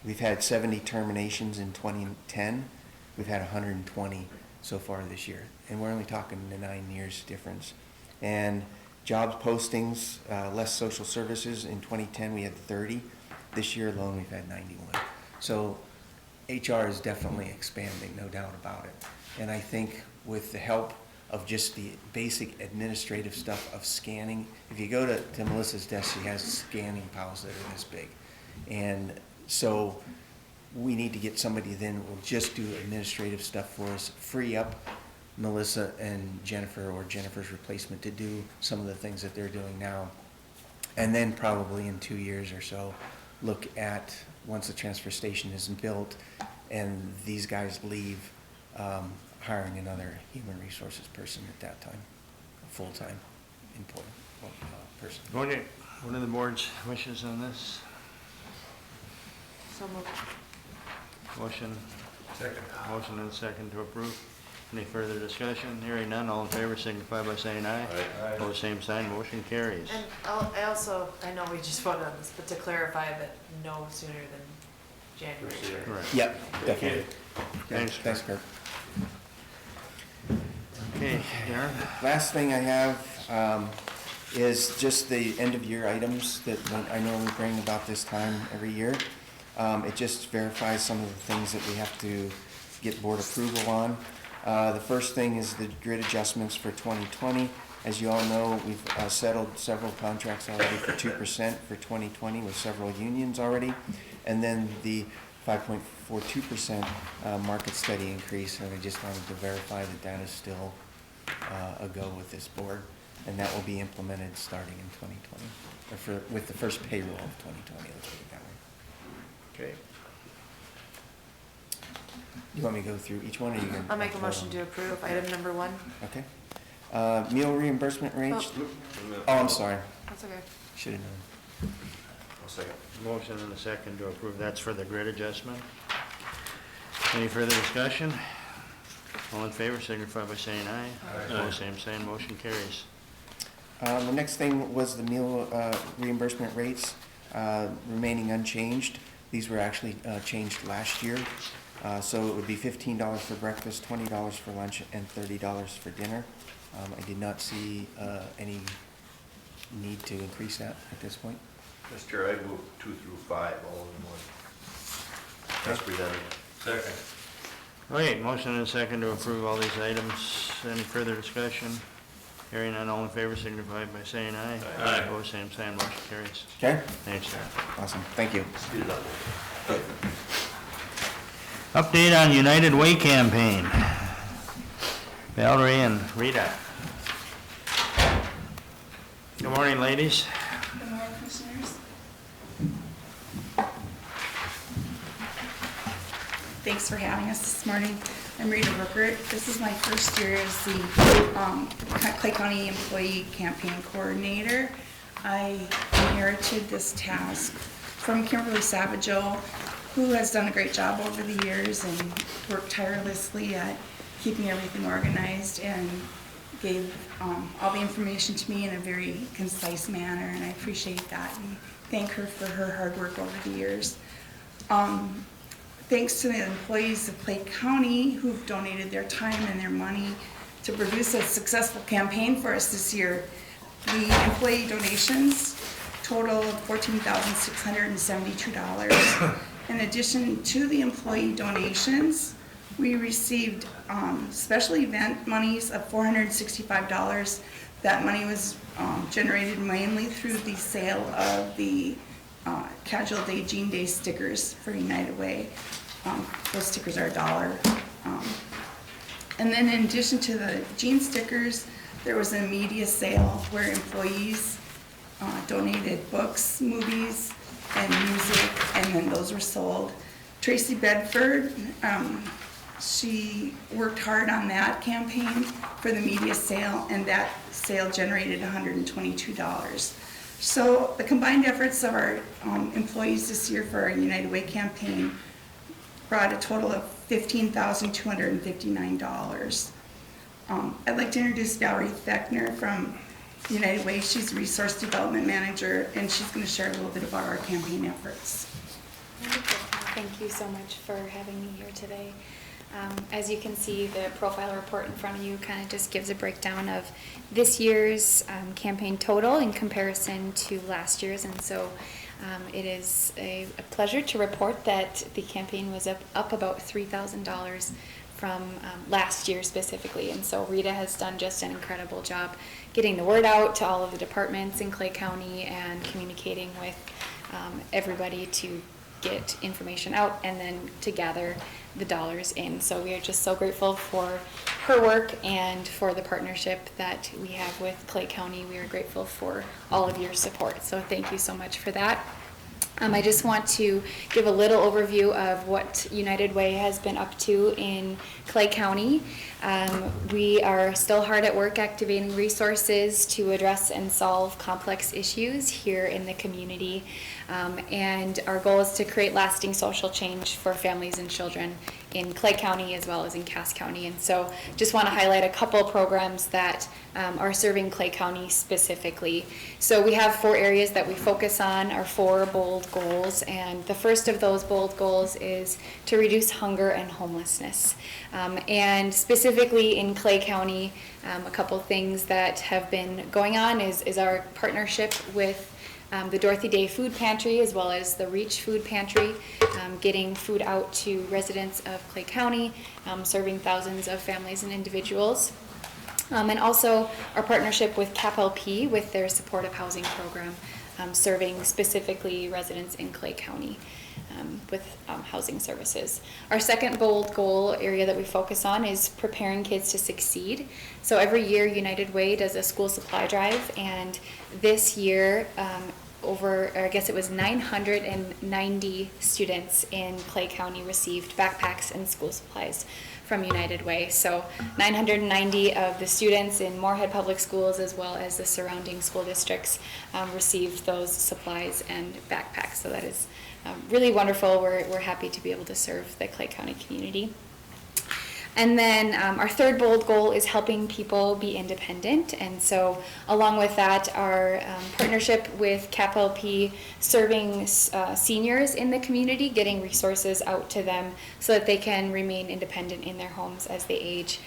Speaker 15: We've had 70 terminations in 2010. We've had 120 so far this year, and we're only talking the 9 years difference. And jobs postings, less social services, in 2010 we had 30. This year alone we've had 91. So HR is definitely expanding, no doubt about it. And I think with the help of just the basic administrative stuff of scanning, if you go to Melissa's desk, she has scanning piles that are this big. And so we need to get somebody then who will just do administrative stuff for us, free up Melissa and Jennifer, or Jennifer's replacement, to do some of the things that they're doing now. And then probably in 2 years or so, look at, once the transfer station isn't built and these guys leave, hiring another human resources person at that time, a full-time employee person.
Speaker 1: Okay, what are the board's wishes on this?
Speaker 12: So moved.
Speaker 1: Motion? Second. Motion and second to approve. Any further discussion? Hearing none, all in favor signify by saying aye. Aye. Opposed, same sign, motion carries.
Speaker 12: And I know we just voted on this, but to clarify that no sooner than January.
Speaker 1: Correct.
Speaker 15: Yep, definitely.
Speaker 1: Thanks,
Speaker 15: Thanks, Kirk.
Speaker 1: Okay, Darren?
Speaker 15: Last thing I have is just the end-of-year items that I normally bring about this time every year. It just verifies some of the things that we have to get board approval on. The first thing is the grid adjustments for 2020. As you all know, we've settled several contracts already for 2% for 2020 with several unions already. And then the 5.42% market study increase, and I just wanted to verify that that is still a go with this board, and that will be implemented starting in 2020, or with the first payroll of 2020, let's put it that way.
Speaker 1: Okay.
Speaker 15: Do you want me to go through each one, or you can?
Speaker 12: I'll make a motion to approve item number 1.
Speaker 15: Okay. Meal reimbursement rates? Oh, I'm sorry.
Speaker 12: That's okay.
Speaker 15: Should have known.
Speaker 2: I'll second.
Speaker 1: Motion and a second to approve. That's for the grid adjustment. Any further discussion? All in favor, signify by saying aye.
Speaker 8: Aye.
Speaker 1: Opposed, same sign, motion carries.
Speaker 15: The next thing was the meal reimbursement rates remaining unchanged. These were actually changed last year. So it would be $15 for breakfast, $20 for lunch, and $30 for dinner. I did not see any need to increase that at this point.
Speaker 2: Mr. Chair, I'd move 2 through 5 all in one. As presented.
Speaker 8: Second.
Speaker 1: Okay, motion and a second to approve all these items. Any further discussion? Hearing none, all in favor, signify by saying aye.
Speaker 8: Aye.
Speaker 1: Opposed, same sign, motion carries.
Speaker 15: Okay?
Speaker 1: Thanks, sir.
Speaker 15: Awesome. Thank you.
Speaker 2: Speed it up.
Speaker 1: Update on United Way campaign. Valerie and Rita. Good morning, ladies.
Speaker 17: Good morning, Commissioners. Thanks for having us this morning. I'm Rita Ruckert. This is my first year as the Clay County Employee Campaign Coordinator. I inherited this task from Kimberly Savageau, who has done a great job over the years and worked tirelessly at keeping everything organized and gave all the information to me in a very concise manner, and I appreciate that and thank her for her hard work over the years. Thanks to the employees of Clay County who've donated their time and their money to produce a successful campaign for us this year. The employee donations total $14,672. In addition to the employee donations, we received special event monies of $465. That money was generated mainly through the sale of the Casual Day, Jean Day stickers for United Way. Those stickers are $1. And then in addition to the jean stickers, there was a media sale where employees donated books, movies, and music, and then those were sold. Tracy Bedford, she worked hard on that campaign for the media sale, and that sale generated $122. So the combined efforts of our employees this year for our United Way campaign brought a total of $15,259. I'd like to introduce Valerie Fechner from United Way. She's a resource development manager, and she's going to share a little bit about our campaign efforts.
Speaker 18: Thank you so much for having me here today. As you can see, the profile report in front of you kind of just gives a breakdown of this year's campaign total in comparison to last year's, and so it is a pleasure to report that the campaign was up about $3,000 from last year specifically, and so Rita has done just an incredible job getting the word out to all of the departments in Clay County and communicating with everybody to get information out and then to gather the dollars in. So we are just so grateful for her work and for the partnership that we have with Clay County. We are grateful for all of your support. So thank you so much for that. I just want to give a little overview of what United Way has been up to in Clay County. We are still hard at work activating resources to address and solve complex issues here in the community. And our goal is to create lasting social change for families and children in Clay County as well as in Cass County. And so just want to highlight a couple programs that are serving Clay County specifically. So we have 4 areas that we focus on, our 4 bold goals. And the first of those bold goals is to reduce hunger and homelessness. And specifically in Clay County, a couple things that have been going on is our partnership with the Dorothy Day Food Pantry as well as the Reach Food Pantry, getting food out to residents of Clay County, serving thousands of families and individuals. And also our partnership with CAPLP with their supportive housing program, serving specifically residents in Clay County with housing services. Our second bold goal area that we focus on is preparing kids to succeed. So every year United Way does a school supply drive, and this year I guess it was 990 students in Clay County received backpacks and school supplies from United Way. So 990 of the students in Moorhead Public Schools as well as the surrounding school districts received those supplies and backpacks. So that is really wonderful. We're happy to be able to serve the Clay County community. And then our third bold goal is helping people be independent. And so along with that, our partnership with CAPLP, serving seniors in the community, getting resources out to them so that they can remain independent in their homes as they age.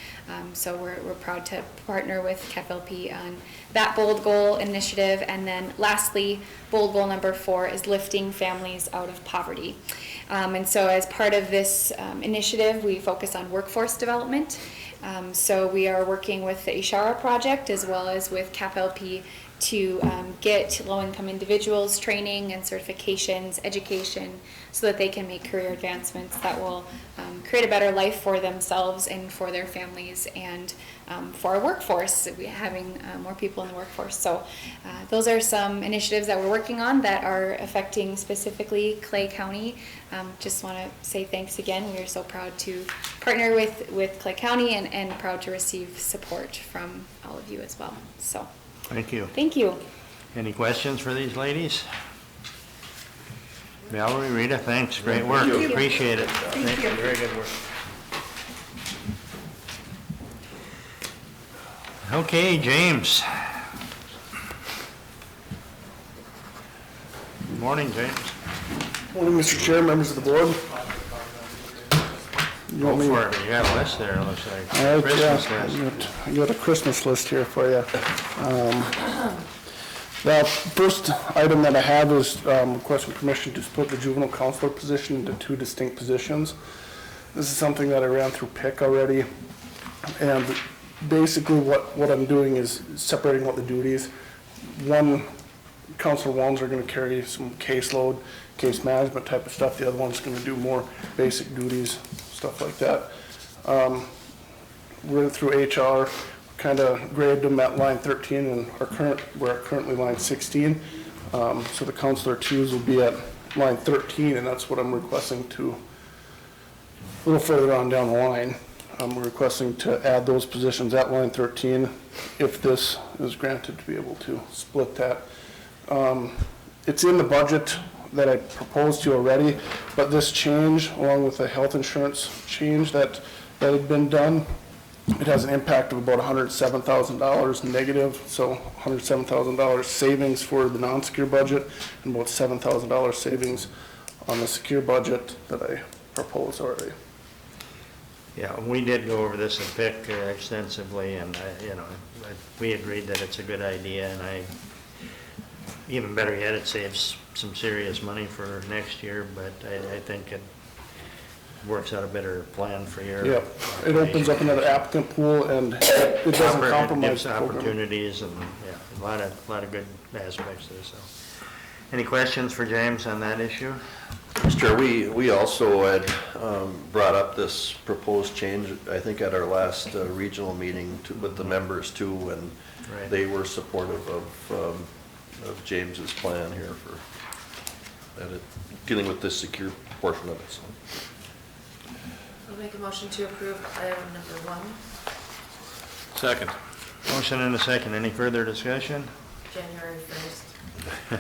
Speaker 18: So we're proud to partner with CAPLP on that bold goal initiative. And then lastly, bold goal number 4 is lifting families out of poverty. And so as part of this initiative, we focus on workforce development. So we are working with the Ishara Project as well as with CAPLP to get low-income individuals training and certifications, education, so that they can make career advancements that will create a better life for themselves and for their families and for our workforce, having more people in the workforce. So those are some initiatives that we're working on that are affecting specifically Clay County. Just want to say thanks again. We are so proud to partner with Clay County and proud to receive support from all of you as well. So.
Speaker 1: Thank you.
Speaker 18: Thank you.
Speaker 1: Any questions for these ladies? Valerie, Rita, thanks. Great work. Appreciate it.
Speaker 17: Thank you.
Speaker 1: Very good work. Okay, James. Good morning, James.
Speaker 19: Morning, Mr. Chair, members of the board.
Speaker 1: Go for it. You got a list there, it looks like.
Speaker 19: All right,
Speaker 1: Christmas
Speaker 19: yeah,
Speaker 1: list.
Speaker 19: I got a Christmas list here for you. The first item that I have is requesting permission to split the juvenile counselor position into 2 distinct positions. This is something that I ran through PIC already, and basically what I'm doing is separating out the duties. Counselor ones are going to carry some caseload, case management type of stuff. The other one's going to do more basic duties, stuff like that. We're through HR, kind of graded them at line 13, and we're at currently line 16. So the counselor twos will be at line 13, and that's what I'm requesting to, a little further on down the line. We're requesting to add those positions at line 13 if this is granted to be able to split that. It's in the budget that I proposed to already, but this change, along with the health insurance change that had been done, it has an impact of about $107,000 negative, so $107,000 savings for the non-secure budget and about $7,000 savings on the secure budget that I proposed already.
Speaker 1: Yeah, we did go over this in PIC extensively, and we agreed that it's a good idea, and even better yet, it saves some serious money for next year, but I think it works out a better plan for your.
Speaker 19: Yeah, it opens up another applicant pool, and it doesn't compromise
Speaker 1: Gives
Speaker 19: the program.
Speaker 1: opportunities, and yeah, a lot of good aspects there. So, any questions for James on that issue?
Speaker 2: Mr. Chair, we also had brought up this proposed change, I think at our last regional meeting with the members too, and
Speaker 1: Right.
Speaker 2: they were supportive of James's plan here for dealing with this secure portion of it. So.
Speaker 14: I'll make a motion to approve item number 1,
Speaker 13: Second.
Speaker 1: Motion and a second. Any further discussion?
Speaker 14: January 1st.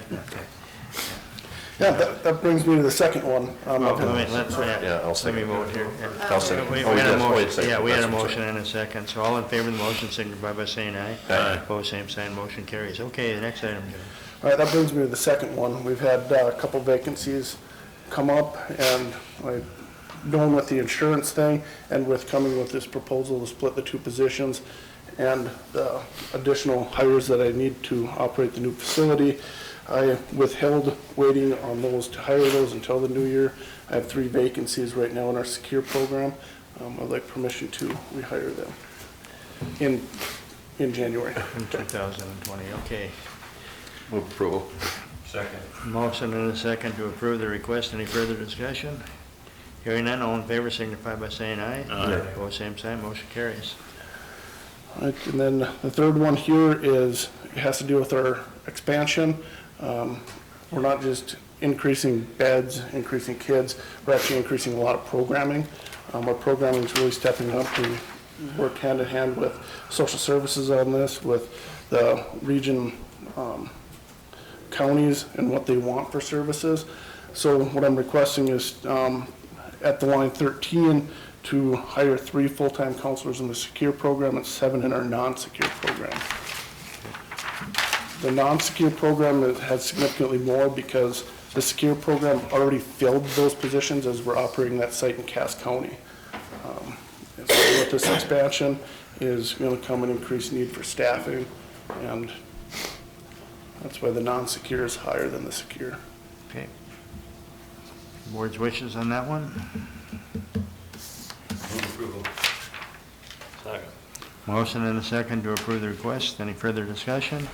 Speaker 19: Yeah, that brings me to the second one.
Speaker 1: Wait, let's,
Speaker 2: Yeah, I'll
Speaker 1: let
Speaker 2: second
Speaker 1: me
Speaker 2: it.
Speaker 1: vote here.
Speaker 2: I'll second.
Speaker 1: We
Speaker 2: Oh,
Speaker 1: had a
Speaker 2: yes, wait a
Speaker 1: motion,
Speaker 2: second.
Speaker 1: yeah, we had a
Speaker 2: That's what I'm
Speaker 1: motion and a second, so all in favor of the motion signify by saying aye.
Speaker 2: Aye.
Speaker 1: Opposed, same sign, motion carries. Okay, the next item, Joe.
Speaker 19: All right, that brings me to the second one. We've had a couple vacancies come up, and going with the insurance thing and with coming with this proposal to split the two positions and the additional hires that I need to operate the new facility, I withheld waiting on those to hire those until the new year. I have 3 vacancies right now in our secure program. I'd like permission to rehire them in January.
Speaker 1: In 2020, okay.
Speaker 2: Move approval.
Speaker 8: Second.
Speaker 1: Motion and a second to approve the request. Any further discussion? Hearing none, all in favor signify by saying aye.
Speaker 8: Aye.
Speaker 1: Opposed, same sign, motion carries.
Speaker 19: All right, and then the third one here is, it has to do with our expansion. We're not just increasing beds, increasing kids, we're actually increasing a lot of programming. Our programming is really stepping up. We work hand in hand with social services on this, with the region counties and what they want for services. So what I'm requesting is at the line 13 to hire 3 full-time counselors in the secure program and 7 in our non-secure program. The non-secure program has significantly more because the secure program already filled those positions as we're operating that site in Cass County. And so with this expansion is going to come an increased need for staffing, and that's why the non-secure is higher than the secure.
Speaker 1: Okay. Board's wishes on that one?
Speaker 8: Move approval. Second.
Speaker 1: Motion and a second to approve the request. Any further discussion?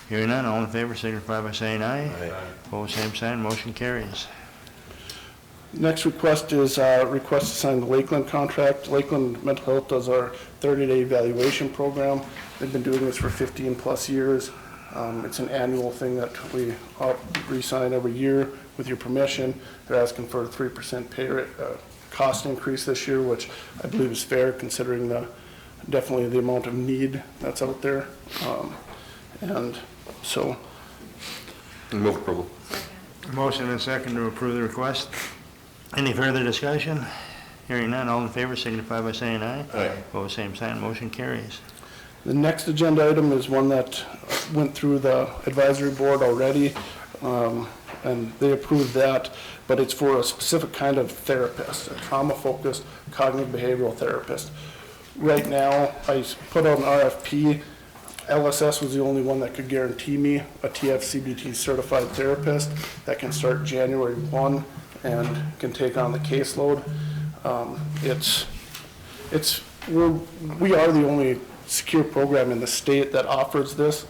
Speaker 1: Hearing none, all in favor signify by saying aye.
Speaker 2: Aye.
Speaker 1: Opposed, same sign, motion carries.
Speaker 19: Next request is request to sign the Lakeland contract. Lakeland Mental Health does our 30-day evaluation program. They've been doing this for 15-plus years. It's an annual thing that we re-sign every year with your permission. They're asking for a 3% pay rate, cost increase this year, which I believe is fair considering definitely the amount of need that's out there. And so.
Speaker 2: Move approval.
Speaker 1: Motion and a second to approve the request. Any further discussion? Hearing none, all in favor signify by saying aye.
Speaker 2: Aye.
Speaker 1: Opposed, same sign, motion carries.
Speaker 19: The next agenda item is one that went through the advisory board already, and they approved that, but it's for a specific kind of therapist, a trauma-focused cognitive behavioral therapist. Right now, I put out an RFP. LSS was the only one that could guarantee me a TFCBT certified therapist that can start January 1 and can take on the caseload. We are the only secure program in the state that offers this,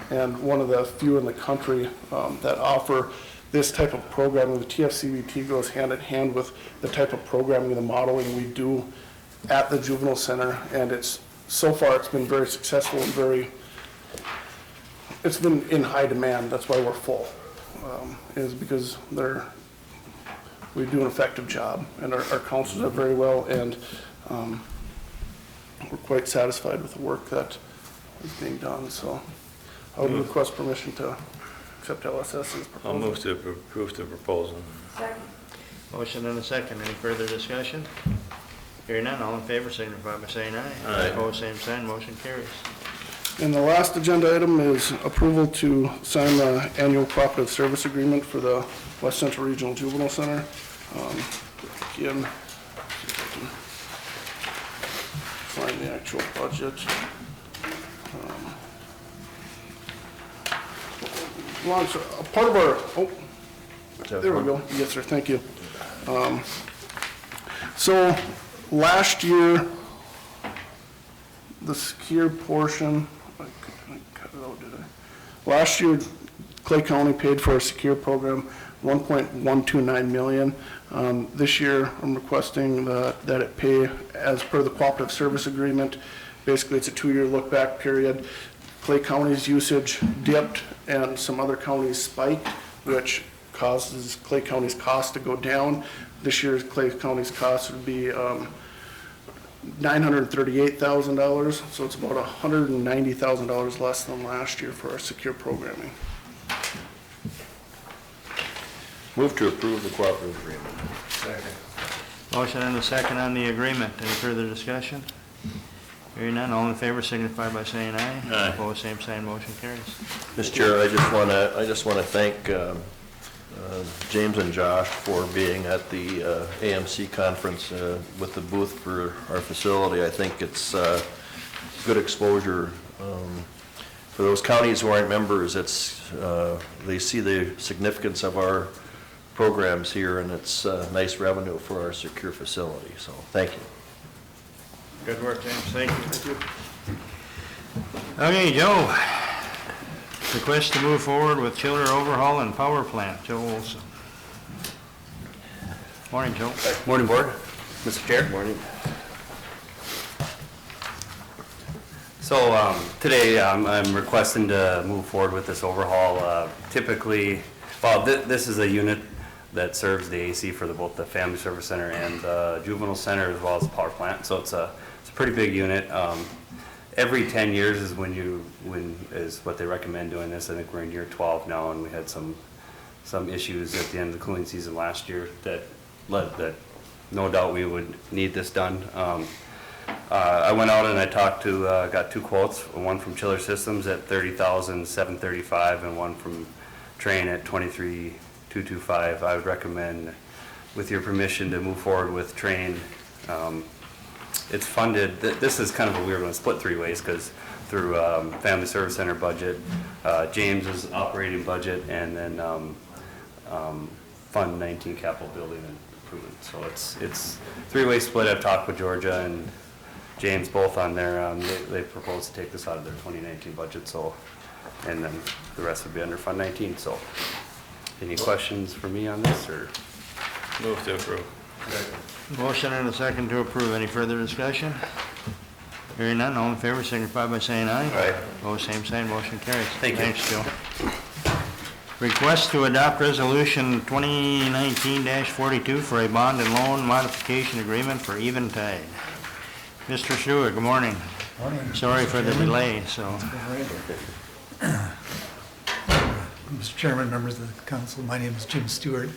Speaker 19: and one of the few in the country that offer this type of programming. The TFCBT goes hand in hand with the type of programming and the modeling we do at the juvenile center, and so far it's been very successful and it's been in high demand. That's why we're full, is because we do an effective job, and our counselors are very well, and we're quite satisfied with the work that is being done. So I would request permission to accept LSS's proposal.
Speaker 13: I'll move to approve the proposal.
Speaker 1: Motion and a second. Any further discussion? Hearing none, all in favor signify by saying aye.
Speaker 13: Aye.
Speaker 1: Opposed, same sign, motion carries.
Speaker 19: And the last agenda item is approval to sign the annual cooperative service agreement for the West Central Regional Juvenile Center. Again, find the actual budget. Part of our, there we go. Yes, sir, thank you. So last year, the secure portion, I cut it out, did I? Last year, Clay County paid for our secure program $1.129 million. This year, I'm requesting that it pay as per the cooperative service agreement. Basically, it's a 2-year look-back period. Clay County's usage dipped and some other counties spiked, which causes Clay County's cost to go down. This year's Clay County's cost would be $938,000, so it's about $190,000 less than last year for our secure programming.
Speaker 2: Move to approve the cooperative agreement.
Speaker 4: Second.
Speaker 1: Motion and a second on the agreement. Any further discussion? Hearing none, all in favor signify by saying aye.
Speaker 2: Aye.
Speaker 1: Opposed, same sign, motion carries.
Speaker 2: Mr. Chair, I just want to thank James and Josh for being at the AMC conference with the booth for our facility. I think it's good exposure. For those counties who aren't members, they see the significance of our programs here, and it's nice revenue for our secure facility. So, thank you.
Speaker 1: Good work, James, thank you. Okay, Joe. Request to move forward with chiller overhaul and power plant. Joe Olson. Morning, Joe.
Speaker 20: Morning, Board. Mr. Chair. Morning. So today I'm requesting to move forward with this overhaul. Typically, this is a unit that serves the AC for both the Family Service Center and the Juvenile Center, as well as the power plant. So it's a pretty big unit. Every 10 years is is what they recommend doing this. I think we're in year 12 now, and we had some issues at the end of the cooling season last year that led that no doubt we would need this done. I went out and I got 2 quotes, one from Chiller Systems at $30,735 and one from Trane at $23,225. I would recommend, with your permission, to move forward with Trane. It's funded, this is kind of a weird one, split 3 ways, because through Family Service Center budget, James's operating budget, and then Fund 19 capital building and improvement. So it's 3-way split. I've talked with Georgia and James both on their, they propose to take this out of their 2019 budget, so, and then the rest would be under Fund 19. So, any questions for me on this, or?
Speaker 13: Move to approve.
Speaker 1: Motion and a second to approve. Any further discussion? Hearing none, all in favor signify by saying aye.
Speaker 20: Aye.
Speaker 1: Opposed, same sign, motion carries.
Speaker 20: Thank you.
Speaker 1: Thanks, Joe. Request to adopt resolution 2019-42 for a bond and loan modification agreement for Eventide. Mr. Stewart, good morning.
Speaker 21: Morning.
Speaker 1: Sorry for the delay, so.
Speaker 21: Mr. Chairman, members of the council, my name is Jim Stewart.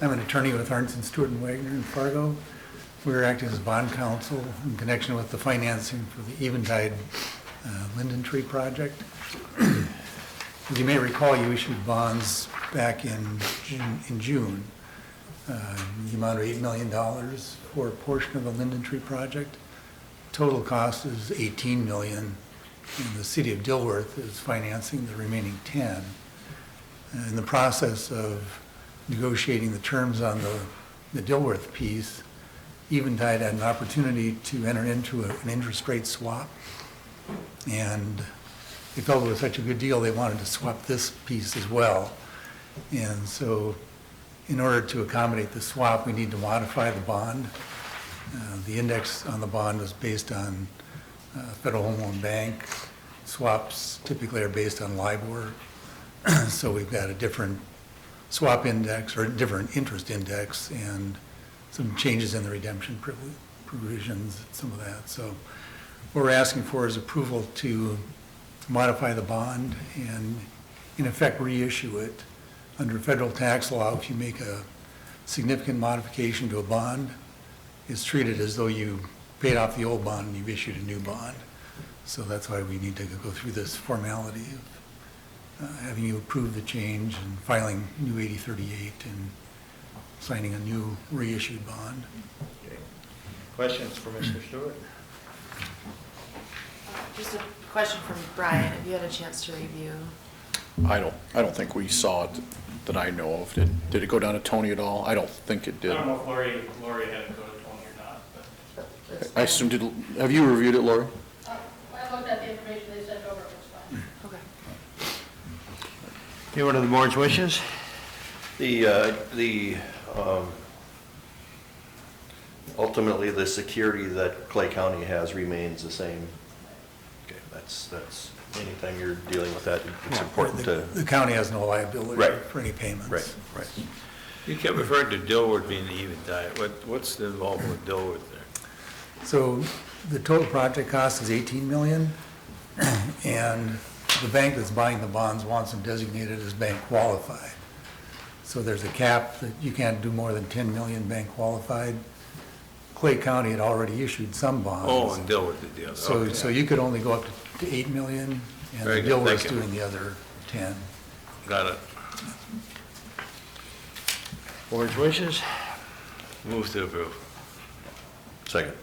Speaker 21: I'm an attorney with Arnson, Stewart & Wagner in Fargo. We're acting as bond counsel in connection with the financing for the Eventide Linden Tree project. As you may recall, you issued bonds back in June, the amount of $8 million for a portion of the Linden Tree project. Total cost is $18 million, and the city of Dilworth is financing the remaining 10. In the process of negotiating the terms on the Dilworth piece, Eventide had an opportunity to enter into an interest rate swap, and they felt it was such a good deal they wanted to swap this piece as well. And so in order to accommodate the swap, we need to modify the bond. The index on the bond is based on Federal Home Loan Bank. Swaps typically are based on LIBOR. So we've got a different swap index or a different interest index and some changes in the redemption provisions, some of that. So what we're asking for is approval to modify the bond and in effect reissue it. Under federal tax law, if you make a significant modification to a bond, it's treated as though you paid off the old bond and you've issued a new bond. So that's why we need to go through this formality of having you approve the change and filing new 8038 and signing a new reissued bond.
Speaker 1: Okay. Questions for Mr. Stewart?
Speaker 12: Just a question from Brian. Have you had a chance to review?
Speaker 22: I don't think we saw it that I know of. Did it go down to Tony at all? I don't think it did.
Speaker 7: I don't know if Lori had to go to Tony or not, but.
Speaker 22: I assume, have you reviewed it, Lori?
Speaker 14: I looked at the information they sent over, it was fine.
Speaker 12: Okay.
Speaker 1: Okay, what are the board's wishes?
Speaker 2: Ultimately, the security that Clay County has remains the same. Okay, that's anytime you're dealing with that, it's important to.
Speaker 21: The county has no liability
Speaker 2: Right.
Speaker 21: for any payments.
Speaker 2: Right.
Speaker 13: You kept referring to Dilworth being the Eventide. What's the involvement with Dilworth there?
Speaker 21: So the total project cost is $18 million, and the bank that's buying the bonds wants them designated as bank qualified. So there's a cap that you can't do more than 10 million bank qualified. Clay County had already issued some bonds.
Speaker 13: Oh, and deal with the other.
Speaker 21: So,
Speaker 13: Okay.
Speaker 21: so you could only go up to 8 million, and
Speaker 13: Very
Speaker 21: the
Speaker 13: good,
Speaker 21: bill was
Speaker 13: thank you.
Speaker 21: doing the other 10.
Speaker 13: Got it.
Speaker 1: Board's wishes?
Speaker 13: Move to approve.
Speaker 2: Second.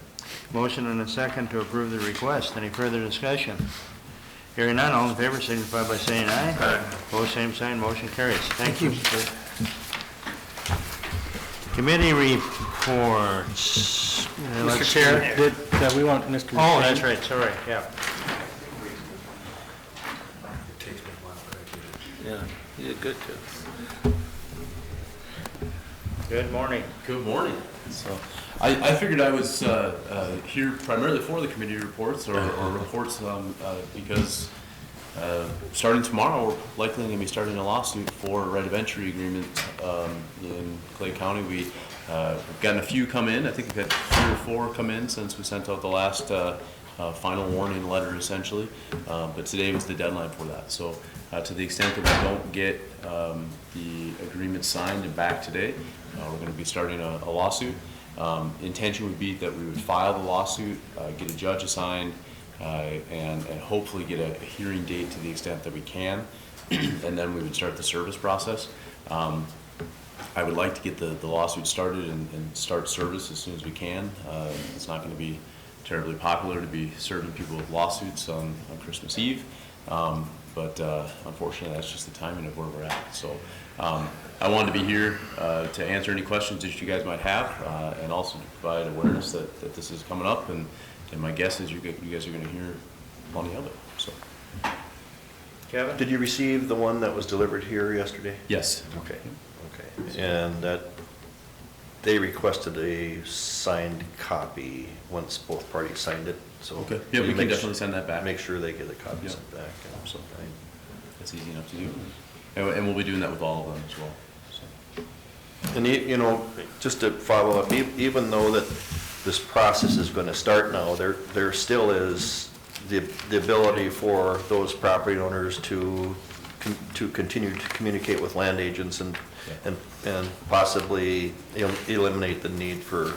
Speaker 1: Motion and a second to approve the request. Any further discussion? Hearing none, all in favor signify by saying aye.
Speaker 13: Aye.
Speaker 1: Opposed, same sign, motion carries. Thank you. Committee reports.
Speaker 7: Mr. Chair, we want Mr.
Speaker 1: Oh, that's right, sorry, yeah.
Speaker 8: It takes me a while, but I get it.
Speaker 13: Yeah, you did good too.
Speaker 1: Good morning.
Speaker 3: Good morning. So, I figured I was here primarily for the committee reports or reports because starting tomorrow, we're likely going to be starting a lawsuit for a right of entry agreement in Clay County. We've gotten a few come in. I think we've had 3 or 4 come in since we sent out the last final warning letter, essentially. But today was the deadline for that. So to the extent that we don't get the agreement signed and back today, we're going to be starting a lawsuit. Intention would be that we would file the lawsuit, get a judge assigned, and hopefully get a hearing date to the extent that we can, and then we would start the service process. I would like to get the lawsuit started and start service as soon as we can. It's not going to be terribly popular to be serving people with lawsuits on Christmas Eve, but unfortunately that's just the timing of where we're at. So I wanted to be here to answer any questions that you guys might have, and also to provide awareness that this is coming up, and my guess is you guys are going to hear plenty of it. So,
Speaker 1: Kevin?
Speaker 2: Did you receive the one that was delivered here yesterday?
Speaker 3: Yes.
Speaker 2: Okay, okay. And that, they requested a signed copy once both parties signed it, so.
Speaker 3: Okay. Yeah, we can
Speaker 2: make
Speaker 3: definitely send that back.
Speaker 2: Make sure they get a copy
Speaker 3: Yep.
Speaker 2: sent back. And so,
Speaker 3: That's easy enough to do. And we'll be doing that with all of them as well. So.
Speaker 2: And you know, just to follow up, even though that this process is going to start now, there still is the ability for those property owners to continue to communicate with land agents and possibly eliminate the need for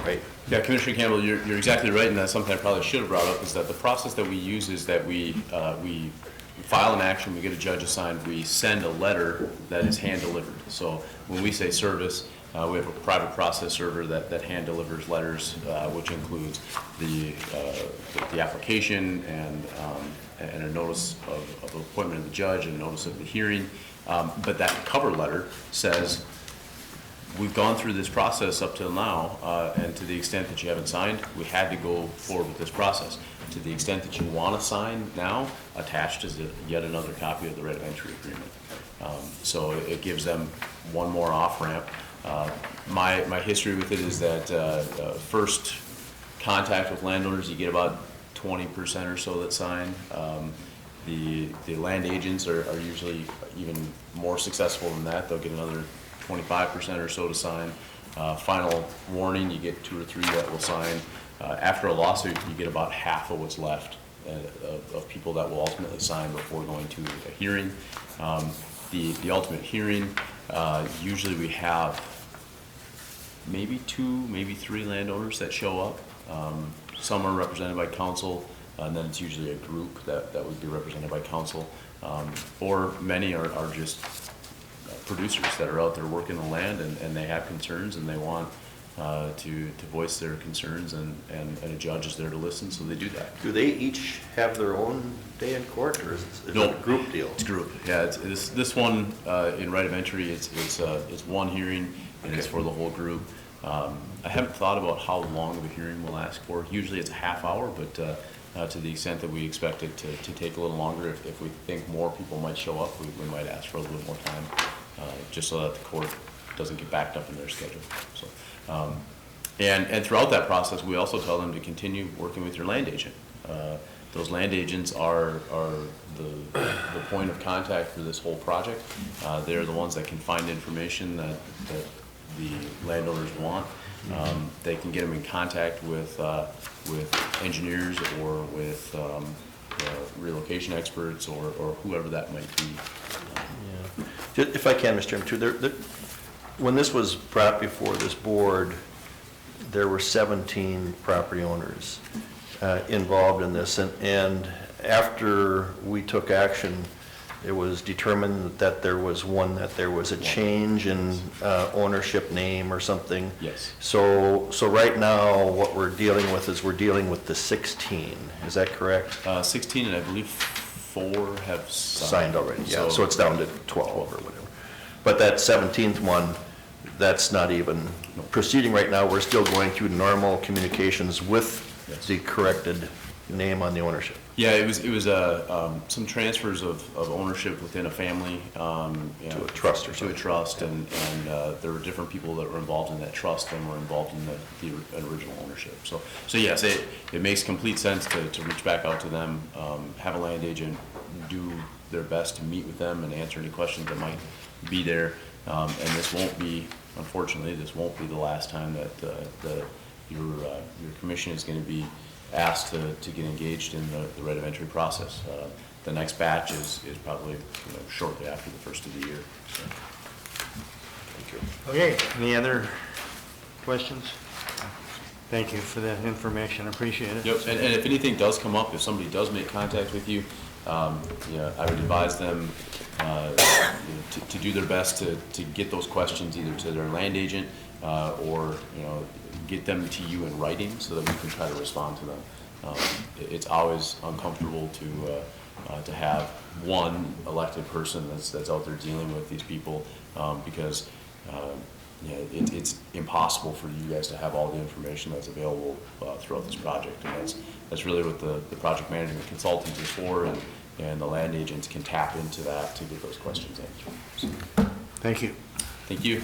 Speaker 2: right?
Speaker 3: Yeah, Commissioner Campbell, you're exactly right, and that's something I probably should have brought up, is that the process that we use is that we file an action, we get a judge assigned, we send a letter that is hand-delivered. So when we say service, we have a private process server that hand-delivers letters, which includes the application and a notice of appointment of the judge and a notice of the hearing. But that cover letter says, we've gone through this process up till now, and to the extent that you haven't signed, we had to go forward with this process. To the extent that you want to sign now, attached is yet another copy of the right of entry agreement. So it gives them one more off-ramp. My history with it is that first contact with landowners, you get about 20% or so that sign. The land agents are usually even more successful than that. They'll get another 25% or so to sign. Final warning, you get 2 or 3 that will sign. After a lawsuit, you get about half of what's left of people that will ultimately sign before going to a hearing. The ultimate hearing, usually we have maybe 2, maybe 3 landowners that show up. Some are represented by council, and then it's usually a group that would be represented by council. Or many are just producers that are out there working the land, and they have concerns and they want to voice their concerns, and a judge is there to listen, so they do that.
Speaker 2: Do they each have their own day in court, or is it a group deal?
Speaker 3: It's group. Yeah, this one in right of entry, it's one hearing, and it's for the whole group. I haven't thought about how long of a hearing we'll ask for. Usually it's a half hour, but to the extent that we expect it to take a little longer, if we think more people might show up, we might ask for a little bit more time, just so that the court doesn't get backed up in their schedule. So, and throughout that process, we also tell them to continue working with your land agent. Those land agents are the point of contact for this whole project. They're the ones that can find information that the landowners want. They can get them in contact with engineers or with relocation experts or whoever that might be.
Speaker 2: If I can, Mr. Chairman, too, when this was brought before this board, there were 17 property owners involved in this, and after we took action, it was determined that there was a change in ownership name or something.
Speaker 3: Yes.
Speaker 2: So right now, what we're dealing with is the 16. Is that correct?
Speaker 3: 16, and I believe 4 have
Speaker 2: Signed already, yeah, so it's down to 12 or whatever. But that 17th one, that's not even proceeding right now. We're still going through normal communications with the corrected name on the ownership.
Speaker 3: Yeah, it was some transfers of ownership within a family. To
Speaker 2: a trust or
Speaker 3: To
Speaker 2: something.
Speaker 3: a trust, and there were different people that were involved in that trust and were involved in the original ownership. So yes, it makes complete sense to reach back out to them, have a land agent do their best to meet with them and answer any questions that might be there. And this won't be, unfortunately, the last time that your commission is going to be asked to get engaged in the right of entry process. The next batch is probably shortly after the first of the year. So.
Speaker 2: Thank you.
Speaker 1: Okay, any other questions? Thank you for that information, I appreciate it.
Speaker 3: Yep, and if anything does come up, if somebody does make contact with you, I would advise them to do their best to get those questions either to their land agent or get them to you in writing so that we can try to respond to them. It's always uncomfortable to have one elected person that's out there dealing with these people because it's impossible for you guys to have all the information that's available throughout this project, and that's really what the project management consultant is for, and the land agents can tap into that to get those questions answered. So.
Speaker 1: Thank you.
Speaker 3: Thank you.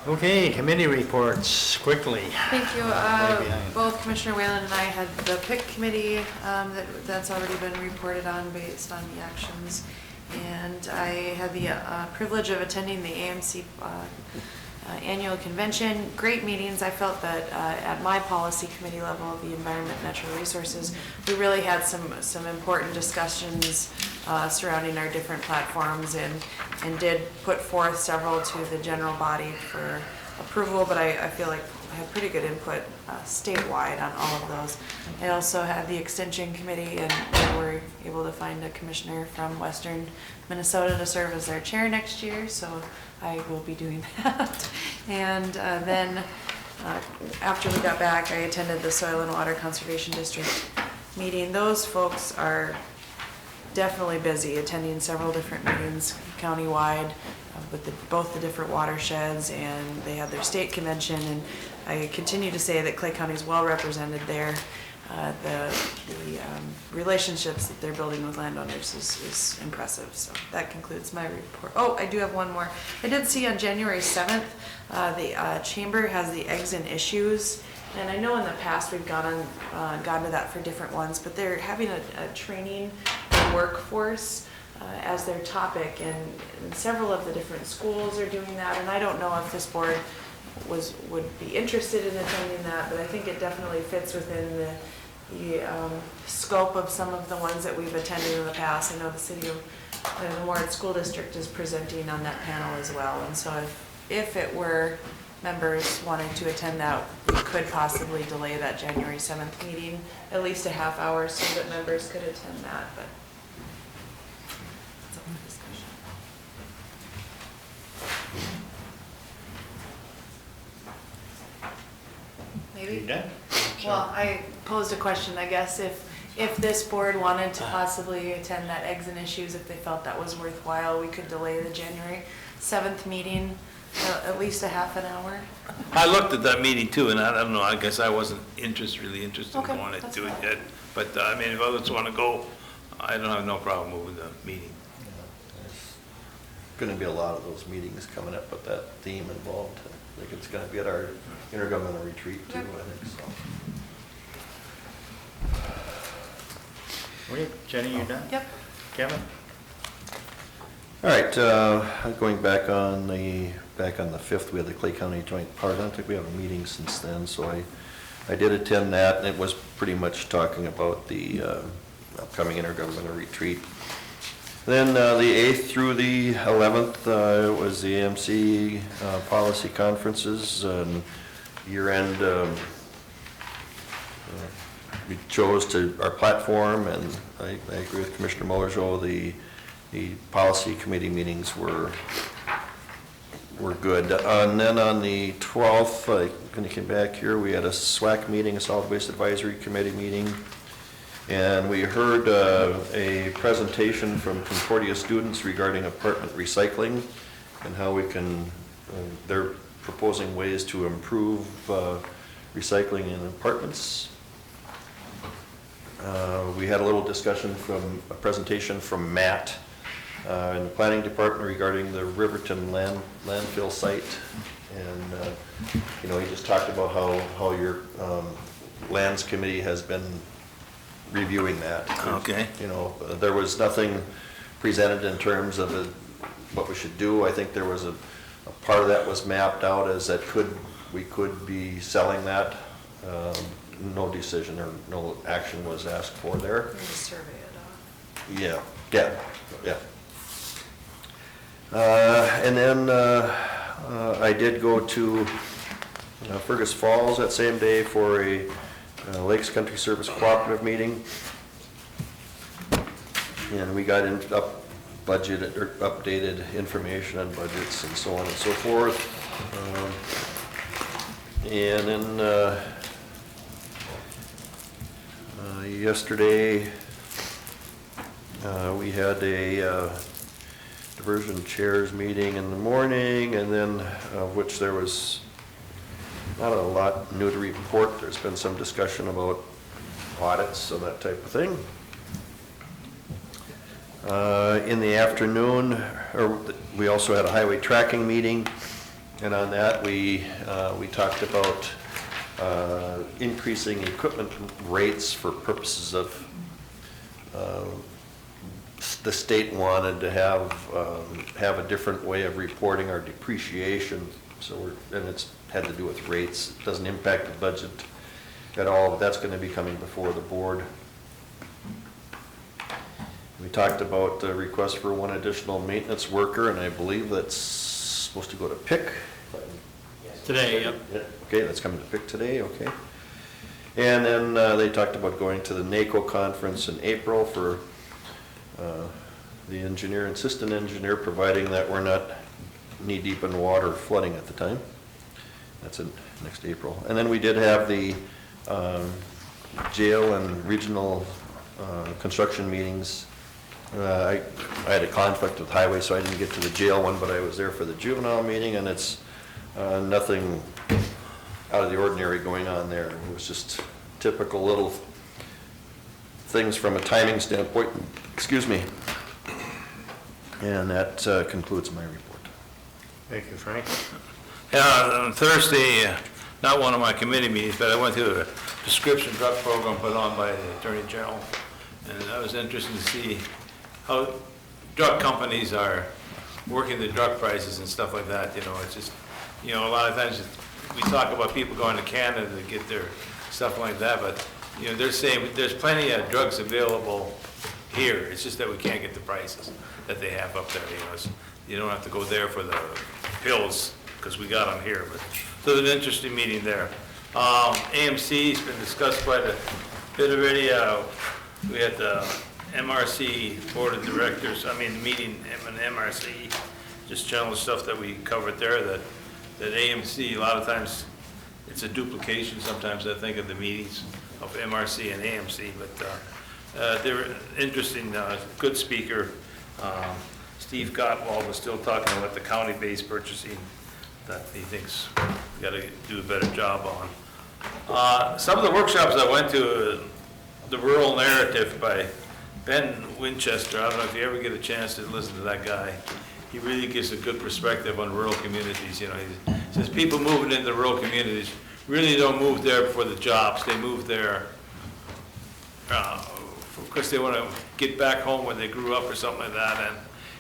Speaker 1: Okay, committee reports, quickly.
Speaker 5: Thank you.
Speaker 1: Way behind.
Speaker 5: Both Commissioner Whalen and I had the PIC committee that's already been reported on based on the actions. And I had the privilege of attending the AMC annual convention. Great meetings. I felt that at my policy committee level of the Environment and Natural Resources, we really had some important discussions surrounding our different platforms and did put forth several to the general body for approval, but I feel like I had pretty good input statewide on all of those. I also had the extension committee, and we were able to find a commissioner from Western Minnesota to serve as their chair next year, so I will be doing that. And then after we got back, I attended the Soil and Water Conservation District meeting. Those folks are definitely busy, attending several different meetings countywide with both the different watersheds, and they had their state convention, and I continue to say that Clay County is well represented there. The relationships that they're building with landowners is impressive. So that concludes my report. Oh, I do have one more. I did see on January 7th, the chamber has the eggs and issues. And I know in the past we've gone to that for different ones, but they're having a training workforce as their topic, and several of the different schools are doing that. And I don't know if this board would be interested in attending that, but I think it definitely fits within the scope of some of the ones that we've attended in the past. I know the city of the Moorhead School District is presenting on that panel as well, and so if it were members wanting to attend that, we could possibly delay that January 7th meeting at least a half hour so that members could attend that, but it's up for discussion. Maybe?
Speaker 1: You done?
Speaker 5: Well, I posed a question, I guess, if this board wanted to possibly attend that eggs and issues, if they felt that was worthwhile, we could delay the January 7th meeting at least a half an hour.
Speaker 13: I looked at that meeting too, and I don't know, I guess I wasn't really interested
Speaker 5: Okay,
Speaker 13: in wanting to
Speaker 5: that's
Speaker 13: do it
Speaker 5: fine.
Speaker 13: yet. But, I mean, if others want to go, I don't have no problem moving the meeting.
Speaker 2: Going to be a lot of those meetings coming up with that theme involved. I think it's going to be at our intergovernmental retreat too, I think so.
Speaker 1: Okay, Jenny, you done?
Speaker 5: Yep.
Speaker 1: Kevin?
Speaker 2: All right, going back on the 5th, we had the Clay County Joint Powers. I don't think we have a meeting since then, so I did attend that, and it was pretty much talking about the upcoming intergovernmental retreat. Then the 8th through the 11th was the AMC policy conferences and year-end. We chose our platform, and I agree with Commissioner Mullerjo, the policy committee meetings were good. And then on the 12th, when you came back here, we had a SWAC meeting, a Solid Waste Advisory Committee meeting. And we heard a presentation from Concordia students regarding apartment recycling and how we can, they're proposing ways to improve recycling in apartments. We had a little discussion a presentation from Matt in the planning department regarding the Riverton landfill site. And, he just talked about how your lands committee has been reviewing that.
Speaker 13: Okay.
Speaker 2: There was nothing presented in terms of what we should do. I think there was a part of that was mapped out as that we could be selling that. No decision or no action was asked for there.
Speaker 5: Maybe survey it off.
Speaker 2: Yeah. And then I did go to Fergus Falls that same day for a Lakes Country Service Cooperative meeting. And we got into updated information on budgets and so on and so forth. And then yesterday we had a diversion chairs meeting in the morning, and then which there was not a lot new to report. There's been some discussion about audits and that type of thing. In the afternoon, we also had a highway tracking meeting, and on that we talked about increasing equipment rates for purposes of the state wanted to have a different way of reporting our depreciation. And it's had to do with rates. It doesn't impact the budget at all, but that's going to be coming before the board. We talked about the request for one additional maintenance worker, and I believe that's supposed to go to PIC.
Speaker 13: Today, yep.
Speaker 2: Okay, that's coming to PIC today, okay. And then they talked about going to the NACO conference in April for the engineer and assistant engineer, providing that we're not knee-deep in water or flooding at the time. That's in next April. And then we did have the jail and regional construction meetings. I had a conflict with highway, so I didn't get to the jail one, but I was there for the juvenile meeting, and it's nothing out of the ordinary going on there. It was just typical little things from a timing standpoint. Excuse me. And that concludes my report.
Speaker 1: Thank you, Frank.
Speaker 13: Yeah, on Thursday, not one of my committee meetings, but I went to a prescription drug program put on by the Attorney General, and that was interesting to see how drug companies are working the drug prices and stuff like that. It's just, a lot of times we talk about people going to Canada to get their stuff like that, but, they're saying there's plenty of drugs available here. It's just that we can't get the prices that they have up there. You don't have to go there for the pills because we got them here. But so it was an interesting meeting there. AMC's been discussed quite a bit already. We had the MRC Board of Directors, meeting and MRC, just general stuff that we covered there, that AMC, a lot of times, it's a duplication sometimes, I think, of the meetings of MRC and AMC, but they were interesting, good speaker. Steve Gottwald was still talking about the county-based purchasing that he thinks we got to do a better job on. Some of the workshops I went to, the Rural Narrative by Ben Winchester, I don't know if you ever get a chance to listen to that guy. He really gives a good perspective on rural communities. He says people moving into rural communities really don't move there for the jobs. They move there because they want to get back home where they grew up or something like that. And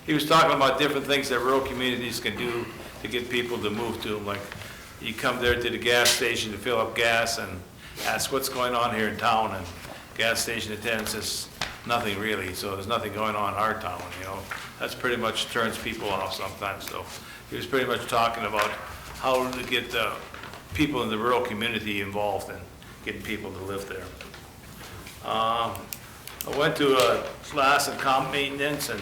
Speaker 13: he was talking about different things that rural communities can do to get people to move to them. Like you come there to the gas station to fill up gas and ask what's going on here in town, and gas station attendant says, nothing really, so there's nothing going on in our town, you know. That's pretty much turns people off sometimes, so he was pretty much talking about how to get the people in the rural community involved in getting people to live there. I went to a class of comp maintenance and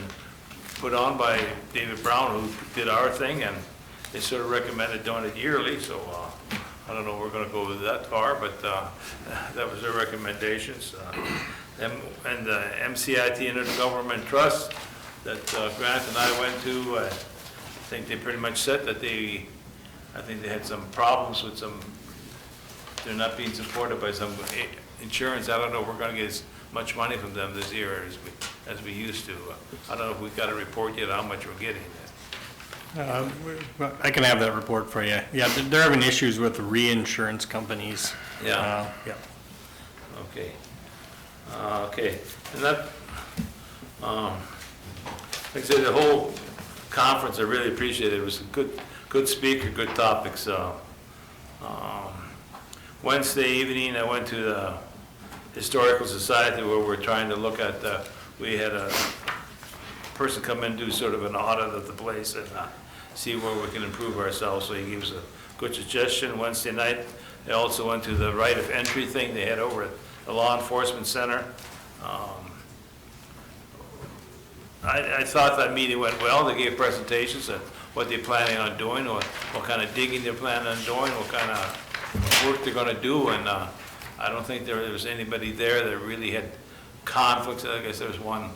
Speaker 13: put on by David Brown, who did our thing, and they sort of recommended doing it yearly, so I don't know if we're going to go that far, but that was their recommendations. And the MCIT Intergovernment Trust that Grant and I went to, I think they pretty much said that I think they had some problems with they're not being supported by some insurance. I don't know if we're going to get as much money from them this year as we used to. I don't know if we've got a report yet how much we're getting.
Speaker 7: I can have that report for you. Yeah, they're having issues with the reinsurance companies.
Speaker 13: Yeah.
Speaker 7: Yeah.
Speaker 13: Okay. Okay. And that, like I said, the whole conference, I really appreciate it. It was a good speaker, good topics. Wednesday evening, I went to the Historical Society where we're trying to look at, we had a person come in and do sort of an audit of the place and see where we can improve ourselves. So he gives a good suggestion. Wednesday night, I also went to the right of entry thing they had over at the Law Enforcement Center. I thought that meeting went well. They gave presentations on what they're planning on doing, what kind of digging they're planning on doing, what kind of work they're going to do, and I don't think there was anybody there that really had conflicts. I guess there was one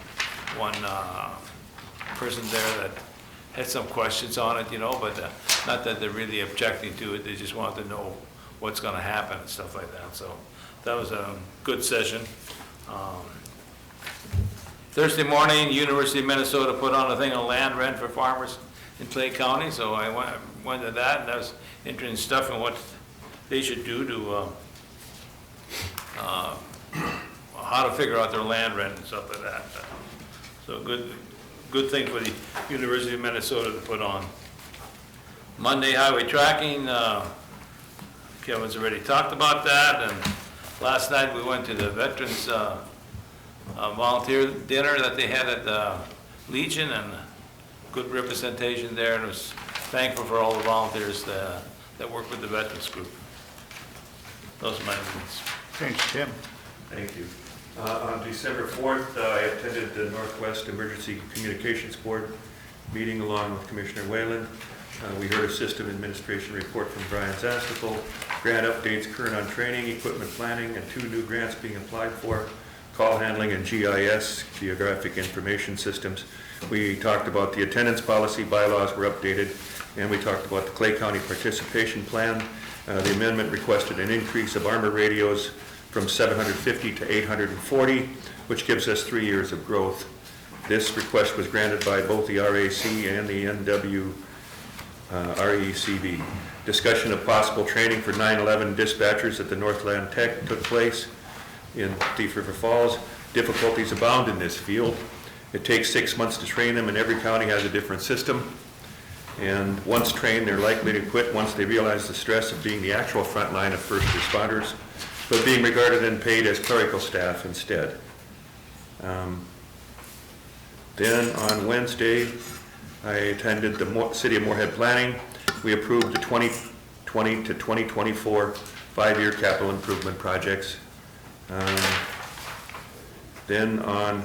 Speaker 13: person there that had some questions on it, you know, but not that they're really objecting to it. They just want to know what's going to happen and stuff like that. So that was a good session. Thursday morning, University of Minnesota put on a thing on land rent for farmers in Clay County, so I went to that, and that was interesting stuff and what they should do to how to figure out their land rent and stuff like that. So good thing for the University of Minnesota to put on. Monday highway tracking, Kevin's already talked about that, and last night we went to the Veterans volunteer dinner that they had at the Legion, and good representation there, and was thankful for all the volunteers that work with the Veterans Group. Those are my needs.
Speaker 1: Thanks, Tim.
Speaker 8: Thank you. On December 4th, I attended the Northwest Emergency Communications Board meeting along with Commissioner Whalen. We heard a system administration report from Brian Zastapel, grant updates current on training, equipment planning, and 2 new grants being applied for, call handling and GIS, Geographic Information Systems. We talked about the attendance policy, bylaws were updated, and we talked about the Clay County participation plan. The amendment requested an increase of armor radios from 750 to 840, which gives us 3 years of growth. This request was granted by both the RAC and the RECB. Discussion of possible training for 9/11 dispatchers at the Northland Tech took place in Thief River Falls. Difficulties abound in this field. It takes 6 months to train them, and every county has a different system. And once trained, they're likely to quit once they realize the stress of being the actual front line of first responders, but being regarded and paid as clerical staff instead. Then on Wednesday, I attended the City of Moorhead Planning. We approved the 2020 to 2024 5-year capital improvement projects. Then on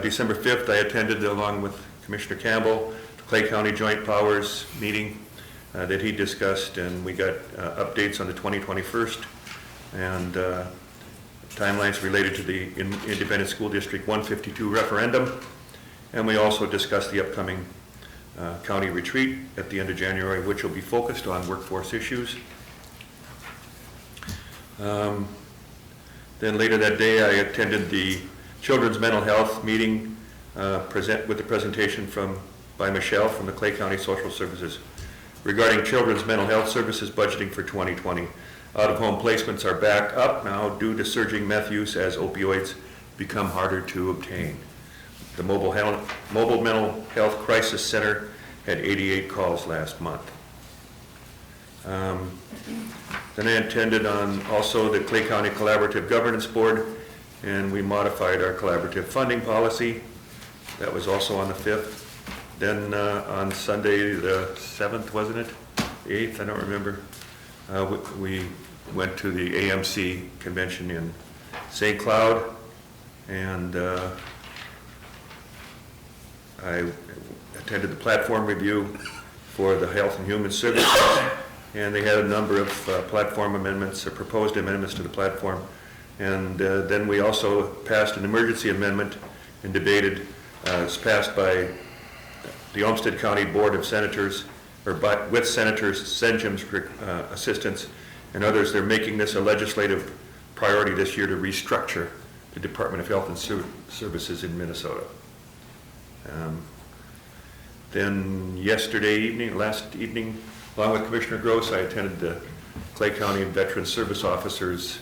Speaker 8: December 5th, I attended, along with Commissioner Campbell, the Clay County Joint Powers meeting that he discussed, and we got updates on the 2021 and timelines related to the Independent School District 152 referendum. And we also discussed the upcoming county retreat at the end of January, which will be focused on workforce issues. Then later that day, I attended the Children's Mental Health meeting with the presentation by Michelle from the Clay County Social Services regarding children's mental health services budgeting for 2020. Out-of-home placements are back up now due to surging meth use as opioids become harder to obtain. The Mobile Mental Health Crisis Center had 88 calls last month. Then I attended on also the Clay County Collaborative Governance Board and we modified our collaborative funding policy. That was also on the 5th. Then on Sunday, the 7th, wasn't it? The 8th, I don't remember. We went to the AMC convention in St. Cloud, and I attended the platform review for the Health and Human Services, and they had a number of platform amendments, or proposed amendments to the platform. And then we also passed an emergency amendment and debated. It was passed by the Olmsted County Board of Senators, or with Senators Senjum's assistance and others. They're making this a legislative priority this year to restructure the Department of Health and Services in Minnesota. Then last evening, along with Commissioner Gross, I attended the Clay County Veteran Service Officers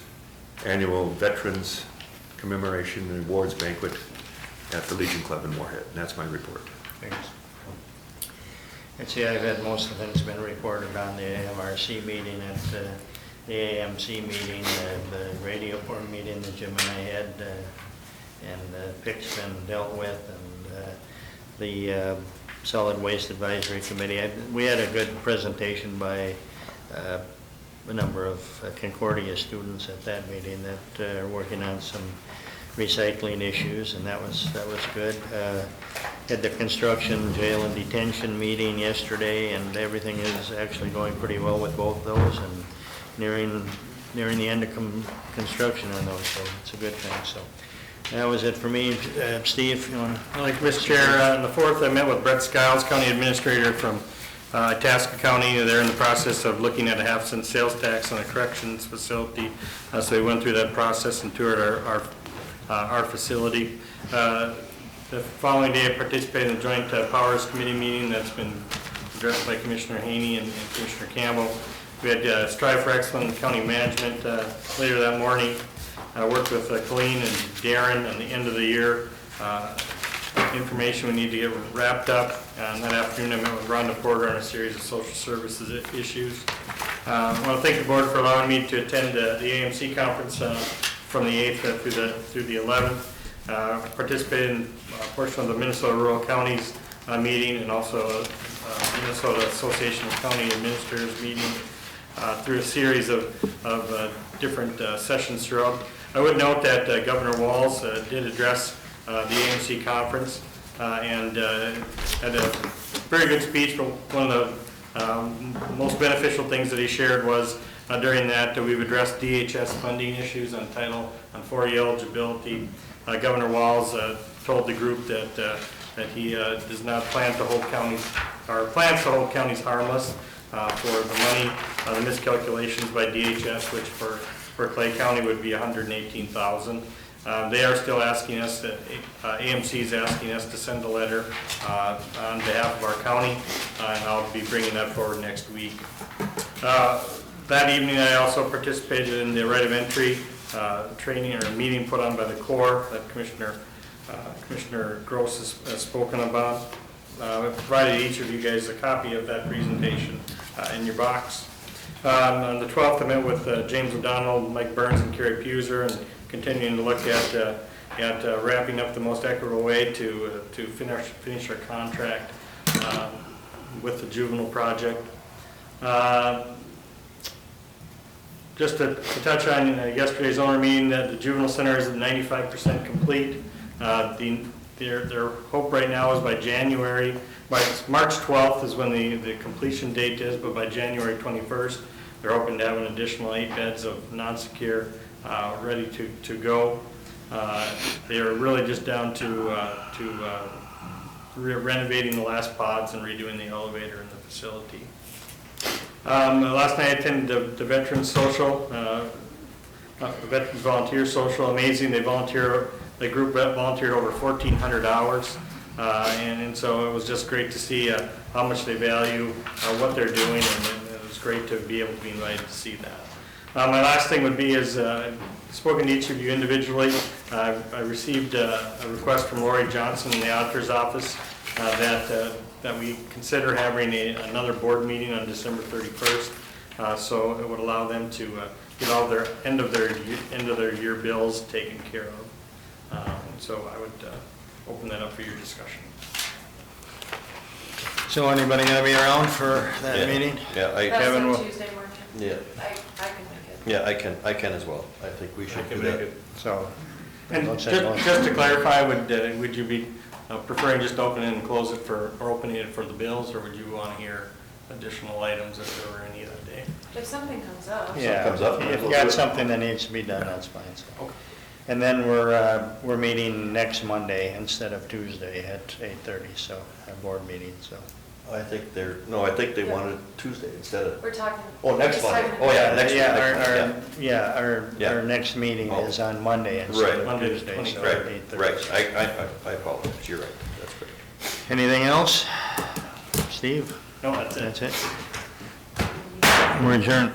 Speaker 8: Annual Veterans Commemoration and Awards Banquet at the Legion Club in Moorhead. And that's my report.
Speaker 1: Thanks. And see, I've had most of the things been reported on the AMRC meeting, at the AMC meeting, the radio board meeting that Jim and I had, and the PIC's been dealt with, and the Solid Waste Advisory Committee. We had a good presentation by a number of Concordia students at that meeting that are working on some recycling issues, and that was good. Had the construction, jail, and detention meeting yesterday, and everything is actually going pretty well with both those, and nearing the end of construction on those, so it's a good thing. So that was it for me. Steve, you want to?
Speaker 7: Like Mr. Chair, on the 4th, I met with Brett Skiles, County Administrator from Itasca County. They're in the process of looking at a half-cent sales tax on a corrections facility. So we went through that process and toured our facility. The following day, I participated in the Joint Powers Committee meeting that's been addressed by Commissioner Haney and Commissioner Campbell. We had Strive for Excellent County Management later that morning. I worked with Colleen and Darren on the end of the year. Information we need to get wrapped up. And that afternoon, I met with Rhonda Porter on a series of social services issues. I want to thank the board for allowing me to attend the AMC conference from the 8th through the 11th. Participated in a portion of the Minnesota Rural Counties meeting, and also Minnesota Association of County Administrators meeting, through a series of different sessions throughout. I would note that Governor Walz did address the AMC conference and had a very good speech. But one of the most beneficial things that he shared was during that we've addressed DHS funding issues on Title 40 eligibility. Governor Walz told the group that he does not plan to hold counties, or plans to hold counties harmless for the money, the miscalculations by DHS, which for Clay County would be $118,000. They are still asking us, AMC is asking us to send a letter on behalf of our county, and I'll be bringing that forward next week. That evening, I also participated in the right of entry training or meeting put on by the Corps that Commissioner Gross has spoken about. I provided each of you guys a copy of that presentation in your box. On the 12th, I met with James O'Donnell, Mike Burns, and Carrie Puser, and continuing to look at wrapping up the most equitable way to finish our contract with the juvenile project. Just to touch on yesterday's owner meeting, that the juvenile center is at 95% complete. Their hope right now is by March 12th is when the completion date is, but by January 21st, they're hoping to have an additional 8 beds of non-secure ready to go. They are really just down to renovating the last pods and redoing the elevator in the facility. Last night I attended the Veterans Social, the Veterans Volunteer Social. Amazing, the group volunteered over 1,400 hours, and so it was just great to see how much they value what they're doing, and it was great to be able to be invited to see that. My last thing would be is, I've spoken to each of you individually. I received a request from Lori Johnson in the auditor's office that we consider having another board meeting on December 31st. So it would allow them to get all their end of their year bills taken care of. So I would open that up for your discussion.
Speaker 1: So anybody gonna be around for that
Speaker 2: Yeah.
Speaker 1: meeting?
Speaker 2: Yeah,
Speaker 1: Kevin will-
Speaker 5: Tuesday morning.
Speaker 2: Yeah,
Speaker 5: I can make it.
Speaker 2: yeah, I can as well. I think we should do that.
Speaker 1: So,
Speaker 7: And
Speaker 1: Don't
Speaker 7: just
Speaker 1: say no.
Speaker 7: just to clarify, would you be preferring just opening and close it for, or opening it for the bills, or would you want to hear additional items if there were any that day?
Speaker 5: If something comes up.
Speaker 1: yeah,
Speaker 2: comes up,
Speaker 1: if you
Speaker 2: we'll
Speaker 1: got
Speaker 2: do it.
Speaker 1: something that needs to be done, that's fine, so.
Speaker 7: Okay.
Speaker 1: And then we're meeting next Monday instead of Tuesday at 8:30, so, a board meeting, so.
Speaker 2: I think they wanted Tuesday instead of,
Speaker 5: We're talking.
Speaker 2: oh, next
Speaker 5: we're
Speaker 2: Monday.
Speaker 5: talking
Speaker 2: Oh, yeah,
Speaker 5: about-
Speaker 2: next
Speaker 1: Yeah,
Speaker 2: Monday.
Speaker 1: our next meeting
Speaker 2: Oh.
Speaker 1: is on Monday instead
Speaker 2: Right.
Speaker 1: of
Speaker 7: Monday the
Speaker 1: Tuesday, so
Speaker 7: 23rd.
Speaker 1: at 8:30.
Speaker 2: Right, I apologize, you're right, that's great.
Speaker 1: Anything else? Steve?
Speaker 7: No, that's it.
Speaker 1: That's it? We're adjourned.